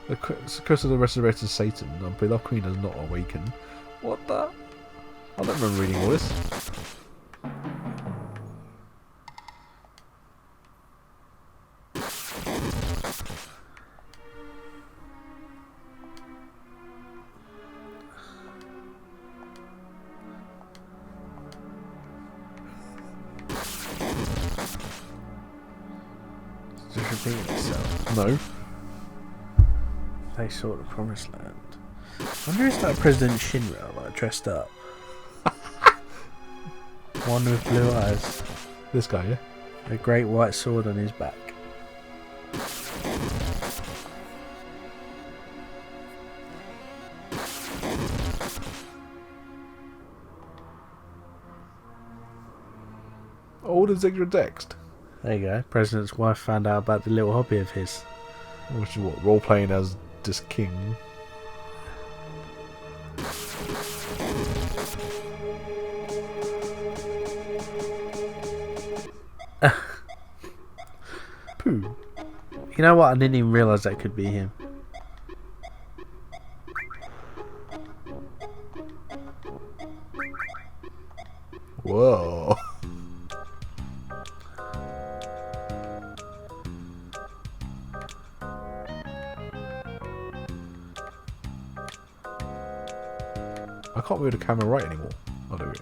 The curse of the resurrected Satan. The beloved queen has not awakened. What the? I don't remember reading all this. Just repeating itself. No. They sought the promised land. I wonder if that President Shinra, like, dressed up. One with blue eyes. This guy, yeah? A great white sword on his back. All the extra text. There you go. President's wife found out about the little hobby of his. Which is what? Role playing as this king. Pooh. You know what? I didn't even realise that could be him. Whoa. I can't move the camera right anymore. I'll do it.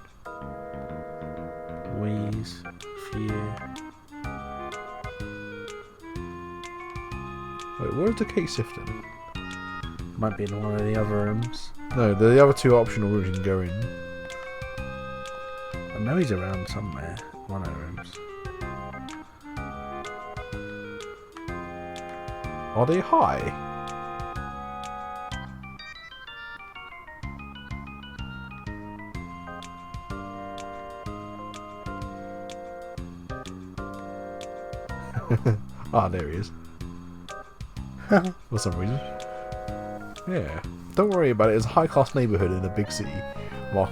Wheeze. Few. Wait, where's the case sifting? Might be in one of the other rooms. No, the other two optional rooms you can go in. I know he's around somewhere. One of the rooms. Are they high? Ah, there he is. For some reason. Yeah. Don't worry about it. It's a high-class neighbourhood in a big city. Wall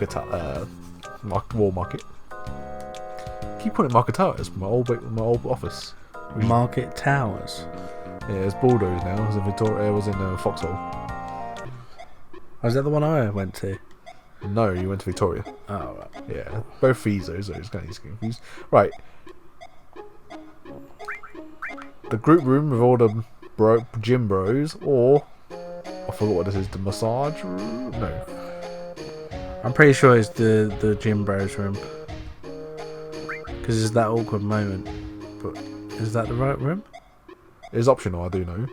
market. Keep calling it Market Towers. My old office. Market Towers. Yeah, it's Bulldoze now. It was in Foxhole. Oh, is that the one I went to? No, you went to Victoria. Oh, right. Yeah, both fees though, so it's kind of easy to get confused. Right. The group room with all the gym bros, or I forgot what this is. The massage room? No. I'm pretty sure it's the gym bros room. Because it's that awkward moment. But is that the right room? It's optional, I do know.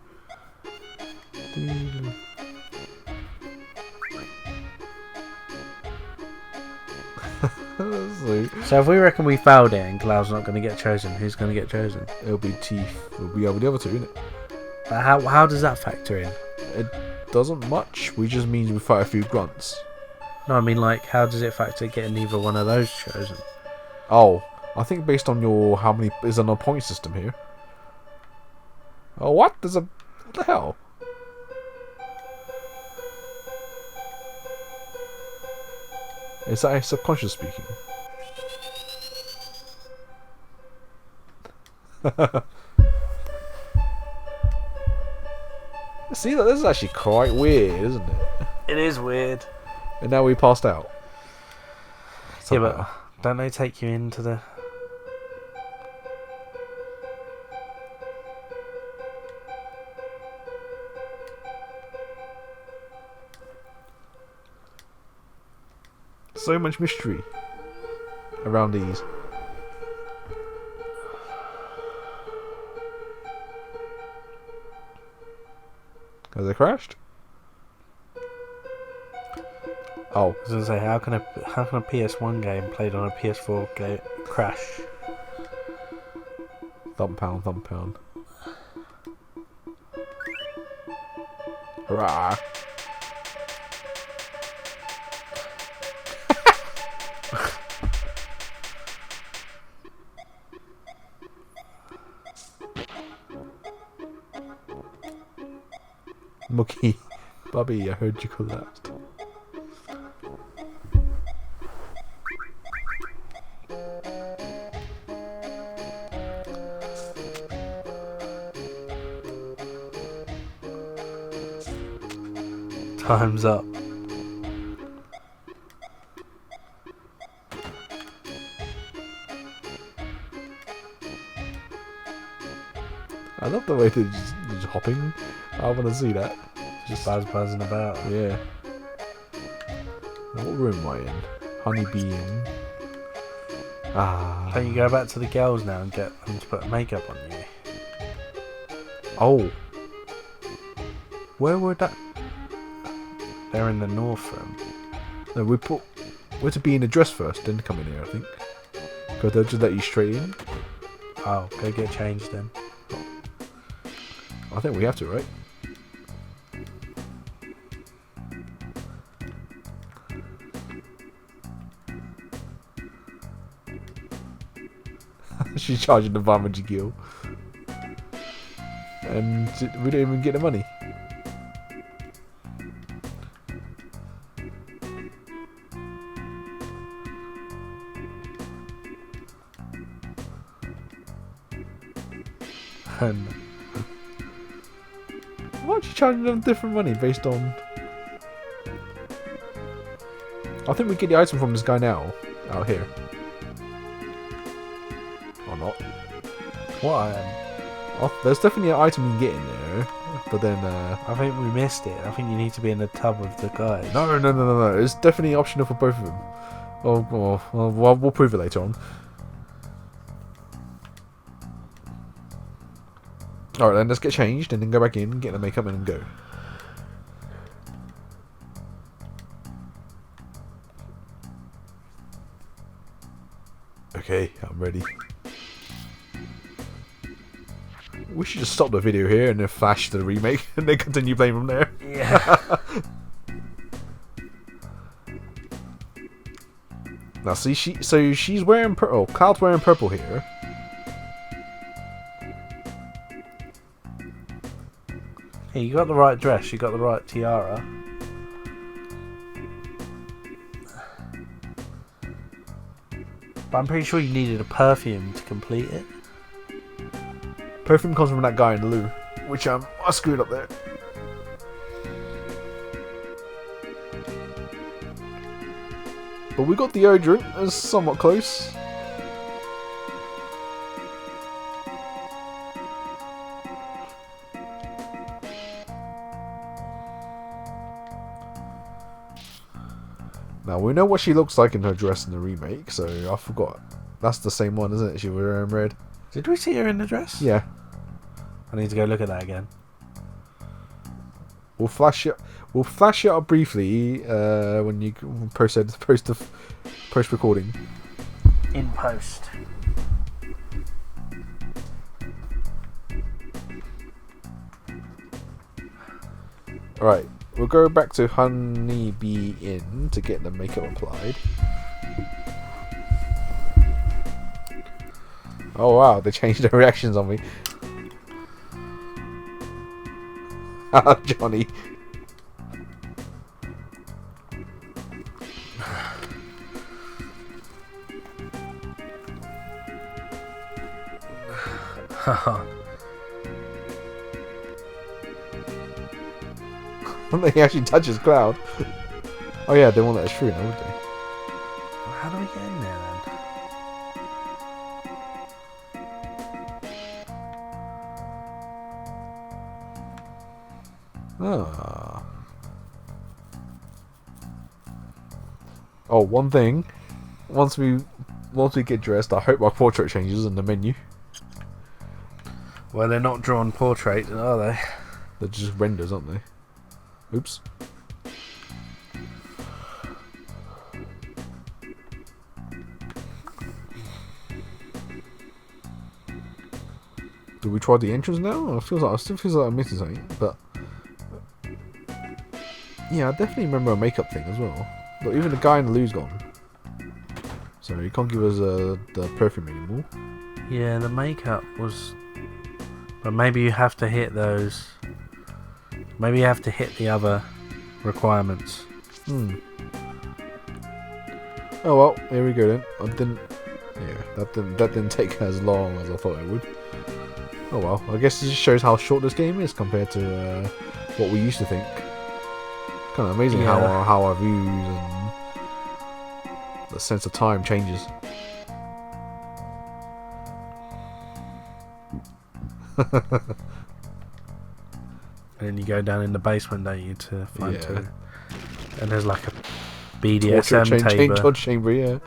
So if we reckon we failed it and Cloud's not going to get chosen, who's going to get chosen? It'll be Teeth. It'll be the other two, isn't it? But how does that factor in? It doesn't much. We just mean we fight a few grunts. No, I mean, like, how does it factor getting either one of those chosen? Oh, I think based on your how many is on a point system here. Oh, what? What the hell? Is that a subconscious speaking? See, this is actually quite weird, isn't it? It is weird. And now we passed out. Yeah, but don't they take you into the... So much mystery around these. Has it crashed? Oh, I was gonna say, how can a PS1 game played on a PS4 game crash? thumb pound, thumb pound. Hurrah! Mookie, Bobby, I heard you collapsed. Time's up. I love the way they're just hopping. I want to see that. Just buzzing about. Yeah. Now, what room am I in? Honeybee in. Ah. Can you go back to the girls now and get them to put makeup on you? Oh. Where would that? They're in the north room. No, we're to be in a dress first, then come in here, I think. Because they'll just let you straight in. Oh, go get changed then. I think we have to, right? She's charging the Vamage Gill. And we don't even get the money. And why aren't you charging them different money based on... I think we get the item from this guy now. Out here. Or not. what item? Oh, there's definitely an item you can get in there. But then... I think we missed it. I think you need to be in the tub with the guys. No. It's definitely optional for both of them. Well, we'll prove it later on. Alright then, let's get changed and then go back in, get the makeup and then go. Okay, I'm ready. We should just stop the video here and then flash to the remake and then continue playing from there. Yeah. Now see, she's wearing purple. Cloud's wearing purple here. Hey, you got the right dress, you got the right tiara. But I'm pretty sure you needed a perfume to complete it. Perfume comes from that guy in the loo, which I screwed up there. But we got deodorant. It's somewhat close. Now we know what she looks like in her dress in the remake, so I forgot. That's the same one, isn't it? She was wearing red. Did we see her in the dress? Yeah. I need to go look at that again. We'll flash it. We'll flash it up briefly when you post recording. In post. All right. We'll go back to Honeybee Inn to get the makeup applied. Oh wow, they changed their reactions on me. Johnny. He actually touches Cloud. Oh yeah, they won't let us through now, would they? How do we get in there then? Ah. Oh, one thing. Once we get dressed, I hope my portrait changes in the menu. Well, they're not drawn portraits, are they? They're just renders, aren't they? Oops. Do we try the entrance now? I still feels like I'm missing something, but yeah, I definitely remember a makeup thing as well. But even the guy in the loo's gone, so he can't give us the perfume anymore. Yeah, the makeup was, but maybe you have to hit those. Maybe you have to hit the other requirements. Oh well, here we go then. That didn't take as long as I thought it would. Oh well, I guess it just shows how short this game is compared to what we used to think. Kind of amazing how our views and the sense of time changes. And then you go down in the basement, don't you, to find two. And there's like a BDSM torture chamber, yeah.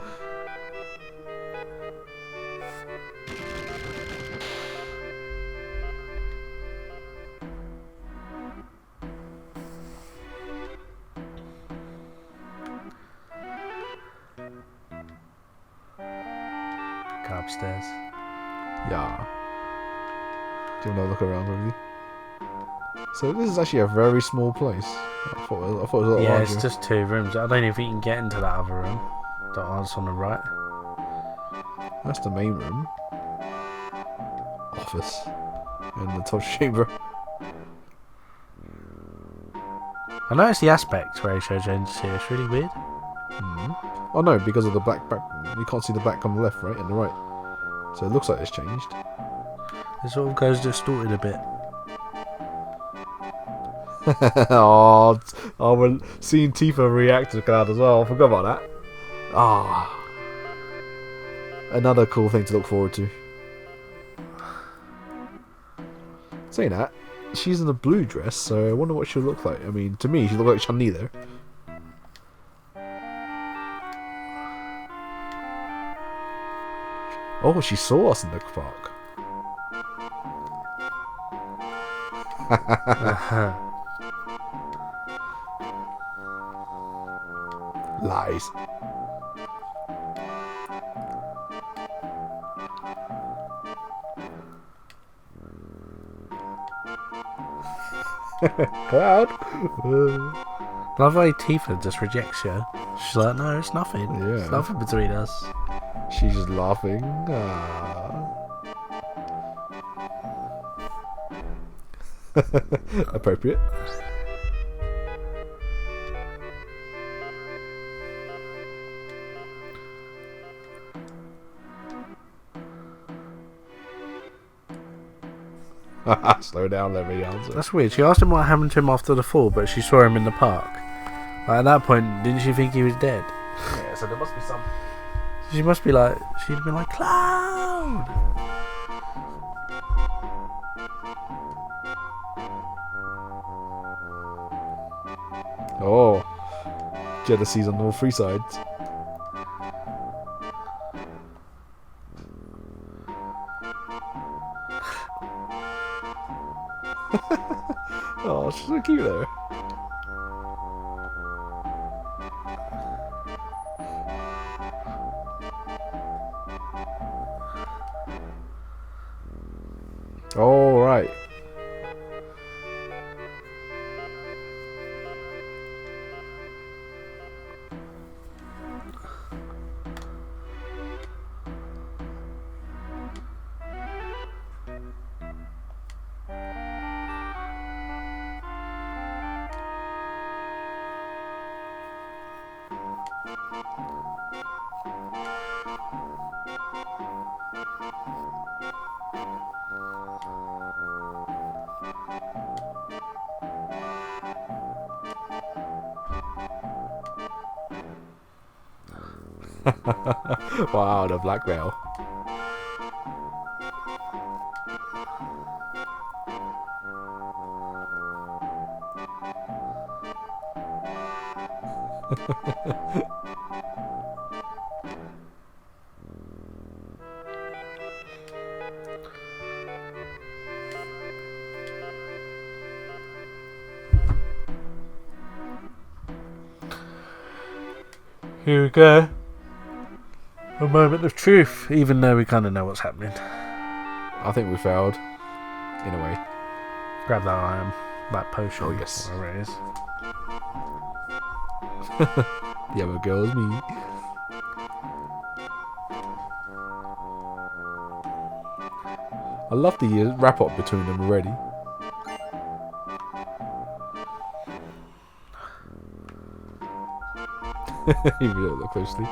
Go upstairs. Yeah. Do you want to look around with me? So this is actually a very small place. I thought it was a lot larger. It's just 2 rooms. I don't know if you can get into that other room. That's on the right. That's the main room. Office. And the torture chamber. I noticed the aspect ratio changes here. It's really weird. Oh no, because of the black back. You can't see the black on the left, right, and the right. So it looks like it's changed. It sort of goes distorted a bit. Oh, we're seeing Tifa react to Cloud as well. I forgot about that. Another cool thing to look forward to. Saying that, she's in a blue dress, so I wonder what she'll look like. I mean, to me, she looked like Chun-Li there. Oh, she saw us in the park. Lies. Cloud. Love how Tifa just rejects you. She's like, no, it's nothing. Yeah. It's nothing between us. She's just laughing. Appropriate. Slow down, let me answer. That's weird. She asked him what happened to him after the fall, but she saw him in the park. Like, at that point, didn't she think he was dead? Yeah, so there must be some. She must be like, she'd been like, Cloud! Oh, jealousies on all three sides. Oh, she's so cute there. All right. Wow, the blackmail. Here we go. A moment of truth, even though we kind of know what's happening. I think we failed, in a way. Grab that iron, that potion. Oh, yes. Whatever it is. The other girl's me. I love the wrap up between them already. If you don't look closely.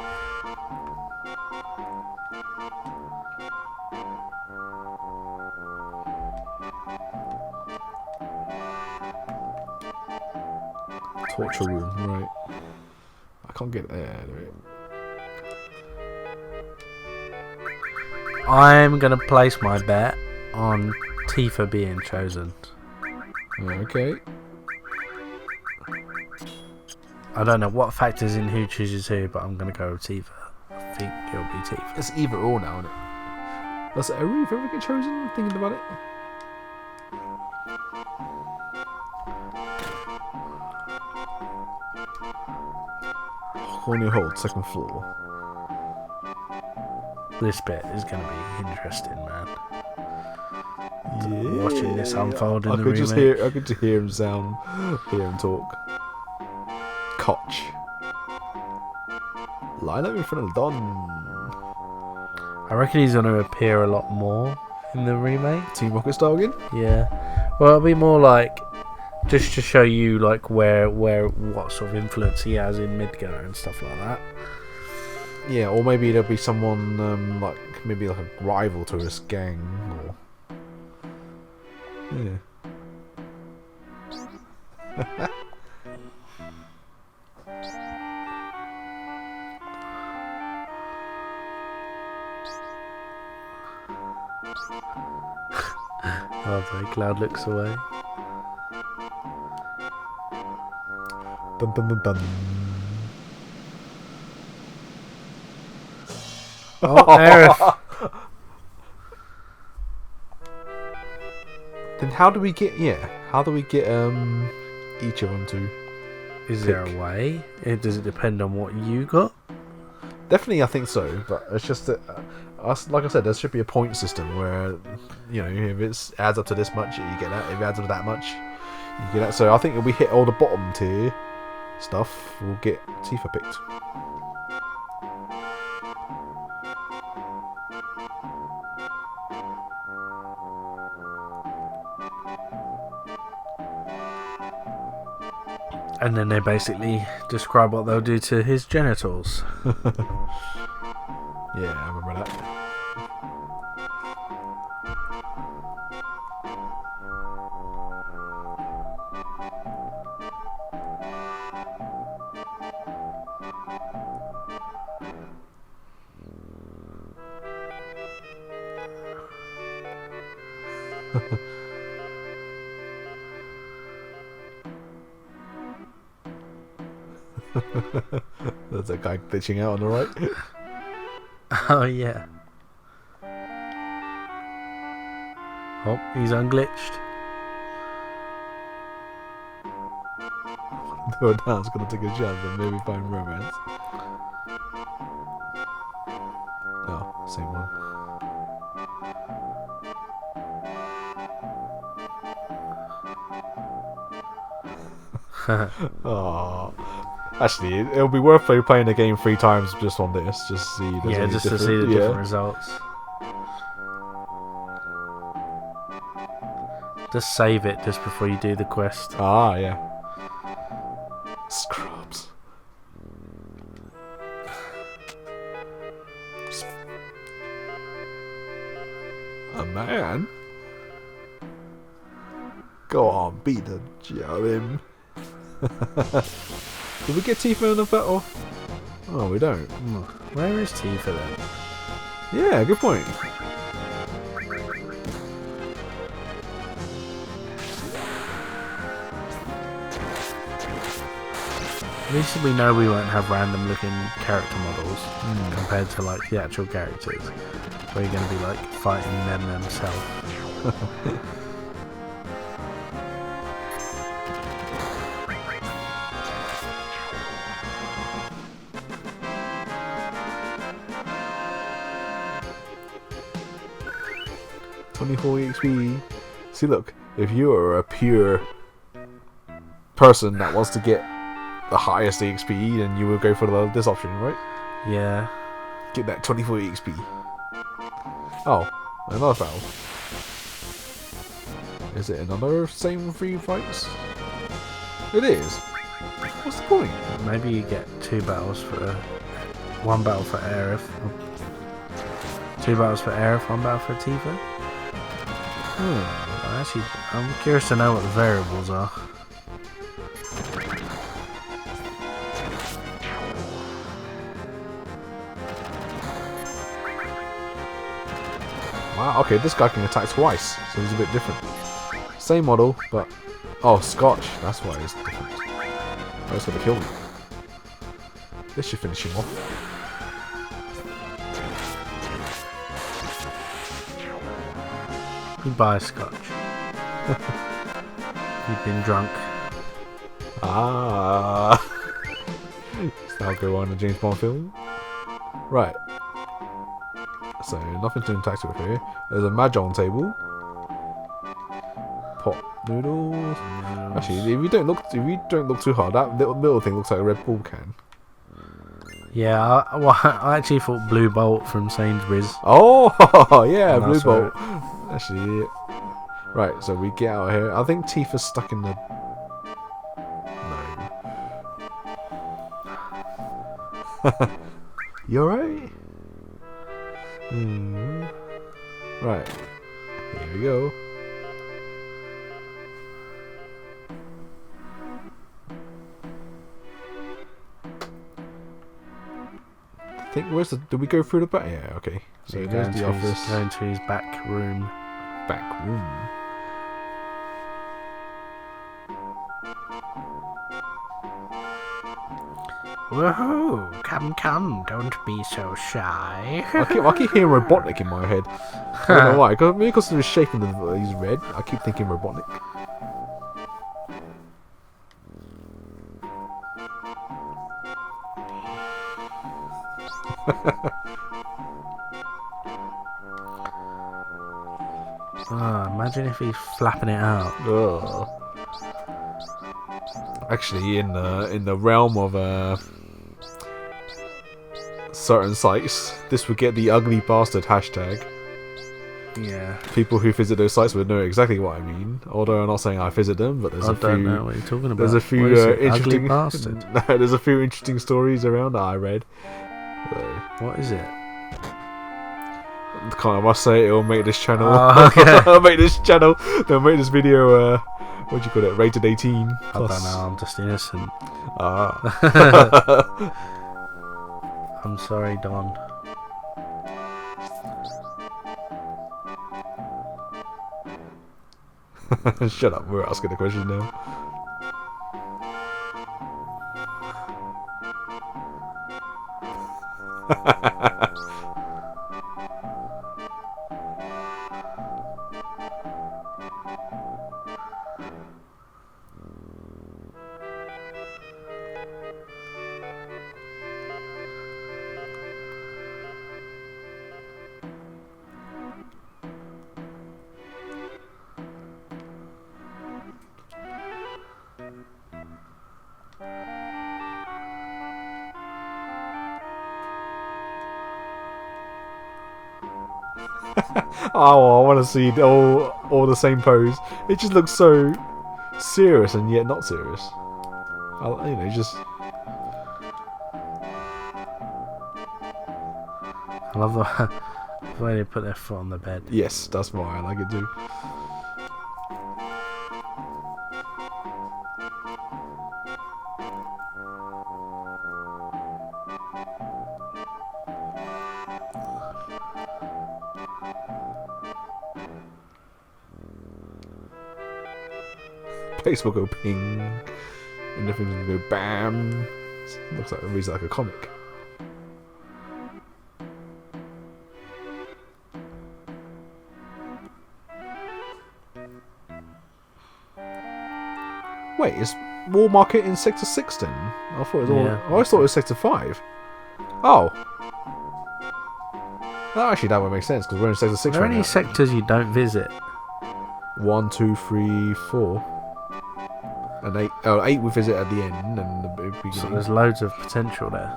Torture room, right. I can't get there, do it. I'm going to place my bet on Tifa being chosen. Okay. I don't know what factors in who chooses who, but I'm going to go with Tifa. I think it'll be Tifa. It's either or now, isn't it? Does Aerith ever get chosen? Thinking about it. Horny hold, second floor. This bit is going to be interesting, man. Yeah. Watching this unfold in the remake. I could just hear him hear him talk. Koch. Line up in front of Don. I reckon he's going to appear a lot more in the remake. Team Rocket style again? Yeah. Well, it'll be more like just to show you like what sort of influence he has in Midgar and stuff like that. Yeah, or maybe there'll be someone like maybe like a rival to this gang, or yeah. Oh, the Cloud looks away. Dun dun dun dun. Oh, Aerith. Then how do we get? How do we get each of them to? Is there a way? Does it depend on what you got? Definitely, I think so. But it's just that, like I said, there should be a point system where, you know, if it adds up to this much, you get that. If it adds up to that much, you get that. So I think if we hit all the bottom tier stuff, we'll get Tifa picked. And then they basically describe what they'll do to his genitals. Yeah, I remember that. There's a guy glitching out on the right. Oh yeah. Oh, he's unglitched. No down's gonna take a chance and maybe find romance. Oh, same one. Oh, actually, it'll be worth playing the game 3 times just on this, just to see. Yeah, just to see the different results. Just save it just before you do the quest. Ah, yeah. Scrubs. A man? Go on, beat the shit out of him. Did we get Tifa in the battle? Oh, we don't. Where is Tifa then? Yeah, good point. At least we know we won't have random looking character models compared to like the actual characters, where you're going to be like fighting them themselves. $24 XP. See, look, if you are a pure person that wants to get the highest XP, then you will go for this option, right? Yeah. Get that 24 XP. Oh, another battle. Is it another same 3 fights? It is. What's the point? Maybe you get 2 battles for 1 battle for Aerith. 2 battles for Aerith, 1 battle for Tifa. Actually, I'm curious to know what the variables are. Wow, okay, this guy can attack twice, so he's a bit different. Same model, but... Oh, Scotch, that's why it's different. Oh, it's gonna kill me. This should finish him off. Goodbye, Scotch. You've been drunk. Ah. That'll go on a James Bond film. Right. So, nothing to interact with here. There's a mahjong table. Pot noodles. Actually, if you don't look too hard, that little thing looks like a Red Bull can. Yeah, I actually thought Blue Bolt from Sainsbury's. Oh, yeah, Blue Bolt. Right. Actually, yeah. Right, so we get out of here. I think Tifa's stuck in the... No. You alright? Right. Here we go. I think where's the... Did we go through the back? Yeah, okay. So there's the office. Going to his back room. Back room. Woohoo! Come, don't be so shy. I keep hearing Robotnik in my head. I don't know why. Maybe because of the shape of he's red. I keep thinking Robotnik. Imagine if he's flapping it out. Ugh. Actually, in the realm of certain sites, this would get the ugly bastard hashtag. Yeah. People who visit those sites would know exactly what I mean. Although I'm not saying I visit them, but I don't know what you're talking about. There's a few ugly interesting. bastard. No, there's a few interesting stories around that I read. So, What is it? I must say it'll make this channel. Oh, okay. It'll make this channel. They'll make this video. What do you call it? Rated 18 plus. I don't know. I'm just innocent. Ah. I'm sorry, Don. Shut up, we're asking the question now. Oh, I want to see all the same pose. It just looks so serious and yet not serious. Just. I love the way they put their foot on the bed. Yes, that's why I like it too. Place will go ping, and everything's gonna go bam. Looks like it reads like a comic. Wait, is War Market in Sector 6 then? I thought it was Yeah. I always thought it was Sector 5. Oh. No, actually, that would make sense because we're in Sector 6 Are there right any now. sectors you don't visit? 1, 2, 3, 4. And 8. Oh, 8 we visit at the end and the beginning. So there's loads of potential there.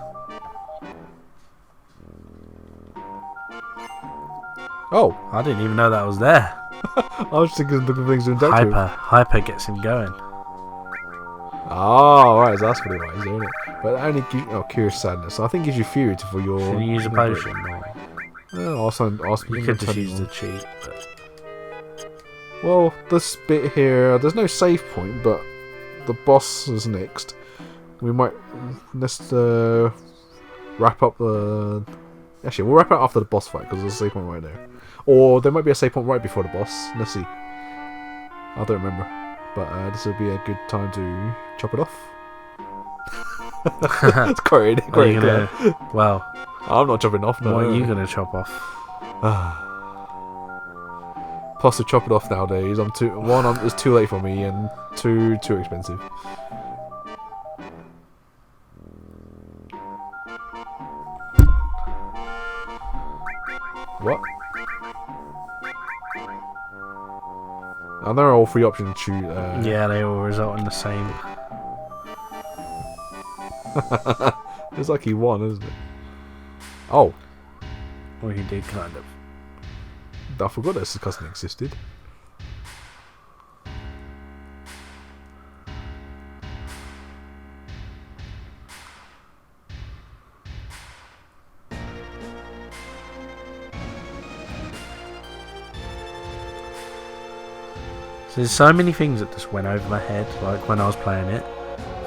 Oh, I didn't even know that was there. I was thinking of the things in Doctor. Hyper gets him going. Oh, right, so that's what it was, isn't it? But that only gives Curious Sadness. I think it gives you Fury for your... Can you use a potion? Or you could just use the cheat. But... Well, this bit here, there's no save point, but the boss is next. We might... Let's wrap up the... Actually, we'll wrap it after the boss fight, because there's a save point right there. Or there might be a save point right before the boss. Let's see. I don't remember. But this would be a good time to chop it off. It's great. Well, I'm not chopping off. No. what are you going to chop off? Plus to chop it off nowadays, it's too late for me, and too expensive. What? And there are all three options to shoot. Yeah, they all result in the same. It's like he won, isn't it? Oh, Well, he did kind of. I forgot this custom existed. So there's so many things that just went over my head, like when I was playing it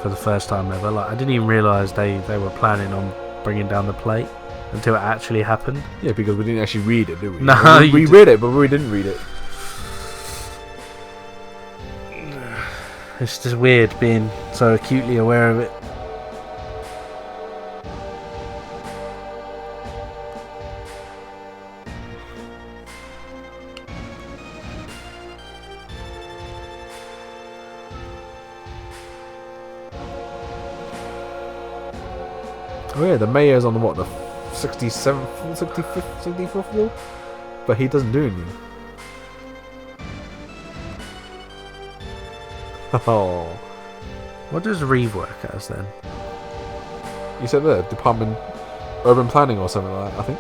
for the first time ever. Like I didn't even realise they were planning on bringing down the plate until it actually happened. Yeah, because we didn't actually read it, did we? No, we read it, but we didn't read it. It's just weird being so acutely aware of it. Oh yeah, the mayor's on the 67th, 65th, 64th floor? But he doesn't do anything. Oh. What does Reeve work as then? You said there, Department Urban Planning or something like that, I think.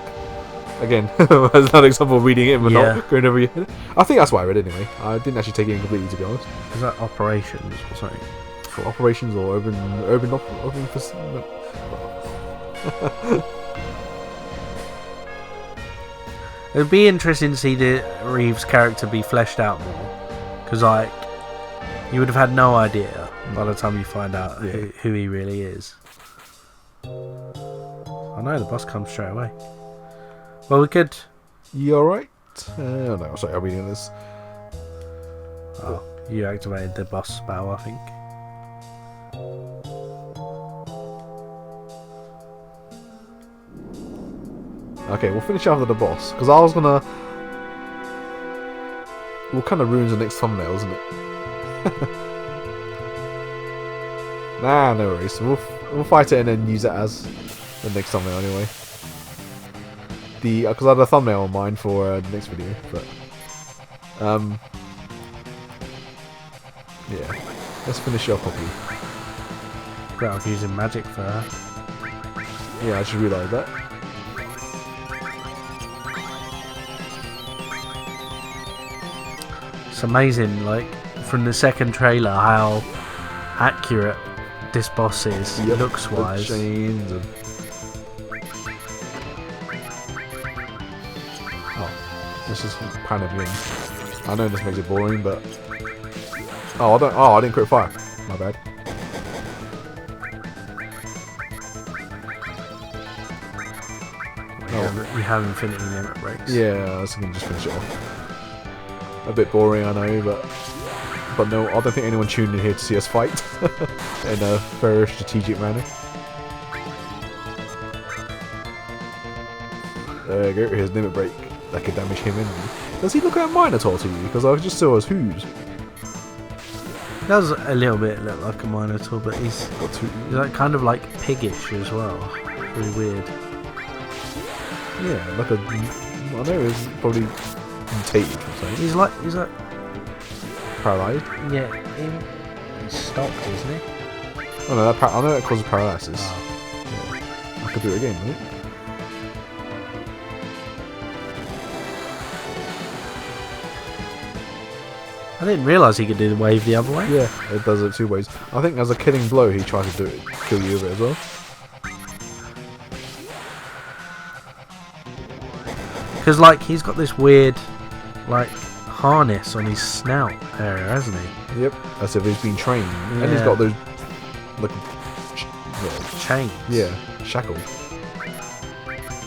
Again, that's another example of reading it but not going over your head. I think that's why I read it anyway. I didn't actually take it in completely, to be honest. Is that operations or something? For operations or urban It would be interesting to see the Reeves character be fleshed out more, because like you would have had no idea by the time you find out who he really is. I know the boss comes straight away. Well, we could. You alright? No, sorry, I'll be doing this. Oh. You activated the boss spell, I think. Okay, we'll finish after the boss, because I was gonna... Well, kind of ruins the next thumbnail, isn't it? Nah, no worries. We'll fight it and then use it as the next thumbnail anyway. Because I had a thumbnail in mind for the next video, but... yeah, let's finish it off properly. Better off using magic for her. Yeah, I just realised that. It's amazing, like, from the second trailer, how accurate this boss is, Yep, looks-wise. the chains and... Oh, this is kind of in. I know this makes it boring, but... Oh, I didn't crit fire. My bad. You have infinity limit breaks. Yeah, I was thinking just finish it off. A bit boring, I know, but no, I don't think anyone tuned in here to see us fight in a very strategic manner. There you go, his limit break. That could damage him in. Does he look like a Minotaur to you? Because I just saw his hooves. He does a little bit look like a Minotaur, but he's like kind of like piggish as well. Really weird. Yeah, like a... I know he's probably mutated or something. He's like Paralysed? yeah, he's stopped, isn't he? Oh no, I know that causes paralysis. Oh. Yeah. I could do it again, right? I didn't realise he could do the wave the other way. Yeah, it does it two ways. I think as a killing blow, he tries to do it, kill you with it as well. Because like he's got this weird like harness on his snout area, hasn't he? Yep, as if he's been trained, Yeah. and he's got those like Chains. yeah, shackled.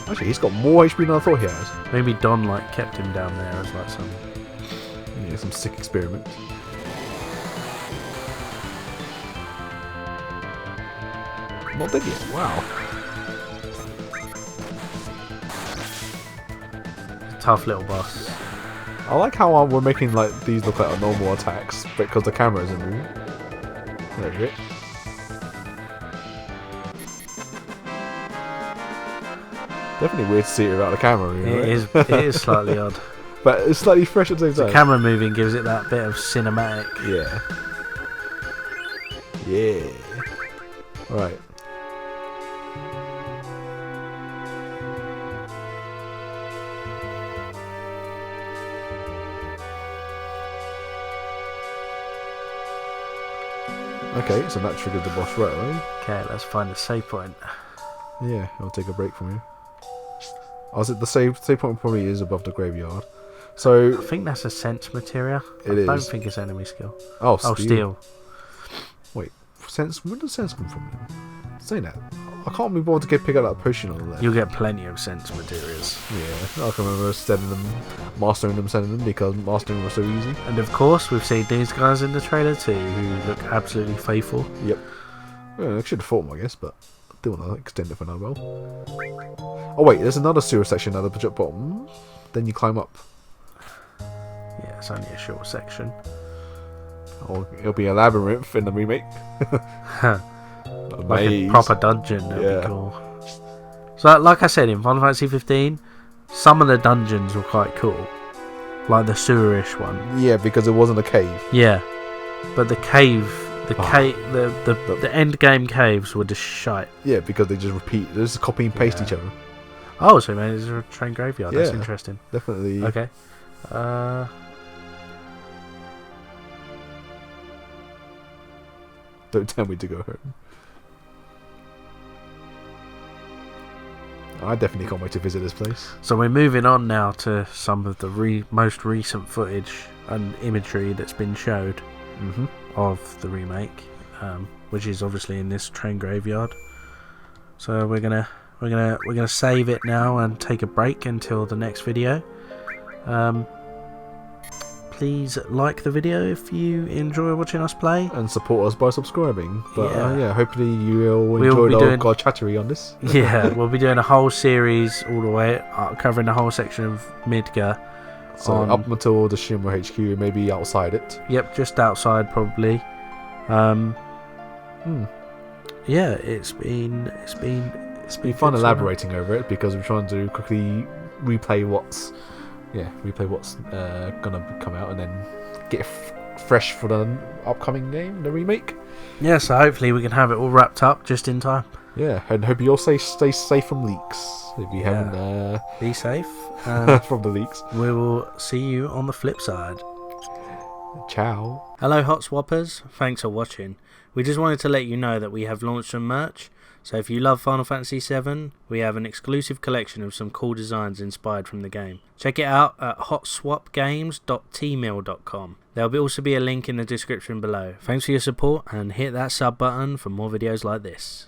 Actually, he's got more HP than I thought he has. Maybe Don like kept him down there as like some. Yeah, some sick experiment. Not dead yet. Wow. Tough little boss. I like how we're making like these look like normal attacks because the camera isn't moving. There you go. Definitely weird to see it without the camera. Really, It is slightly odd. But it's slightly fresh at the same The time. camera moving gives it that bit of cinematic. Yeah. Yeah. Right. Okay, so that triggered the boss right away. Okay, let's find a save point. Yeah, I'll take a break from you. Oh, is it the save point probably is above the graveyard. So I think that's a sense materia. It I don't is. think it's enemy skill. oh, Oh, steel. Wait, sense. Where does sense come from? Saying that, I can't be bothered to pick up that potion on the left. You'll get plenty of sense materials. Yeah, I can remember sending them, mastering them, sending them because mastering was so easy. And of course, we've seen these guys in the trailer too, who look absolutely faithful. Yep. Yeah, I should have fought them, I guess, but I do want to extend it for another while. Oh wait, there's another sewer section at the bottom. Then you climb up. Yeah, it's only a short section. Or it'll be a labyrinth in the remake. Like a proper dungeon, that'd Yeah. be cool. So, like I said, in Final Fantasy 15, some of the dungeons were quite cool. Like the sewerish one. Yeah, because it wasn't a cave. Yeah. But the cave, Ah. the end game caves were just shite. Yeah, because they just repeat. They just copy and paste each other. Oh, so man, it's a train graveyard. That's Yeah. interesting. Definitely. Okay. Don't tell me to go home. I definitely can't wait to visit this place. So we're moving on now to some of the most recent footage and imagery that's been showed of the remake, which is obviously in this train graveyard. So we're gonna save please like the video if you enjoy watching us play. And support us by subscribing. But Yeah. hopefully you'll We'll enjoy be our doing- chattery on this. Yeah, we'll be doing a whole series all the way, covering the whole section of Midgar. So on- up until the Shinra HQ, maybe outside it. Yep, just outside probably. Yeah, it's been Be fun elaborating over it because we're trying to quickly replay what's gonna come out and then get fresh for the upcoming game, the remake. Yeah, so hopefully we can have it all wrapped up just in time. Yeah, and hope you all stay safe from leaks if you haven't Be safe, and from the leaks. we will see you on the flip side. Ciao. Hello Hot Swappers, thanks for watching. We just wanted to let you know that we have launched some merch, so if you love Final Fantasy VII, we have an exclusive collection of some cool designs inspired from the game. Check it out at hotswapgames.tmail.com. There'll also be a link in the description below. Thanks for your support and hit that sub button for more videos like this.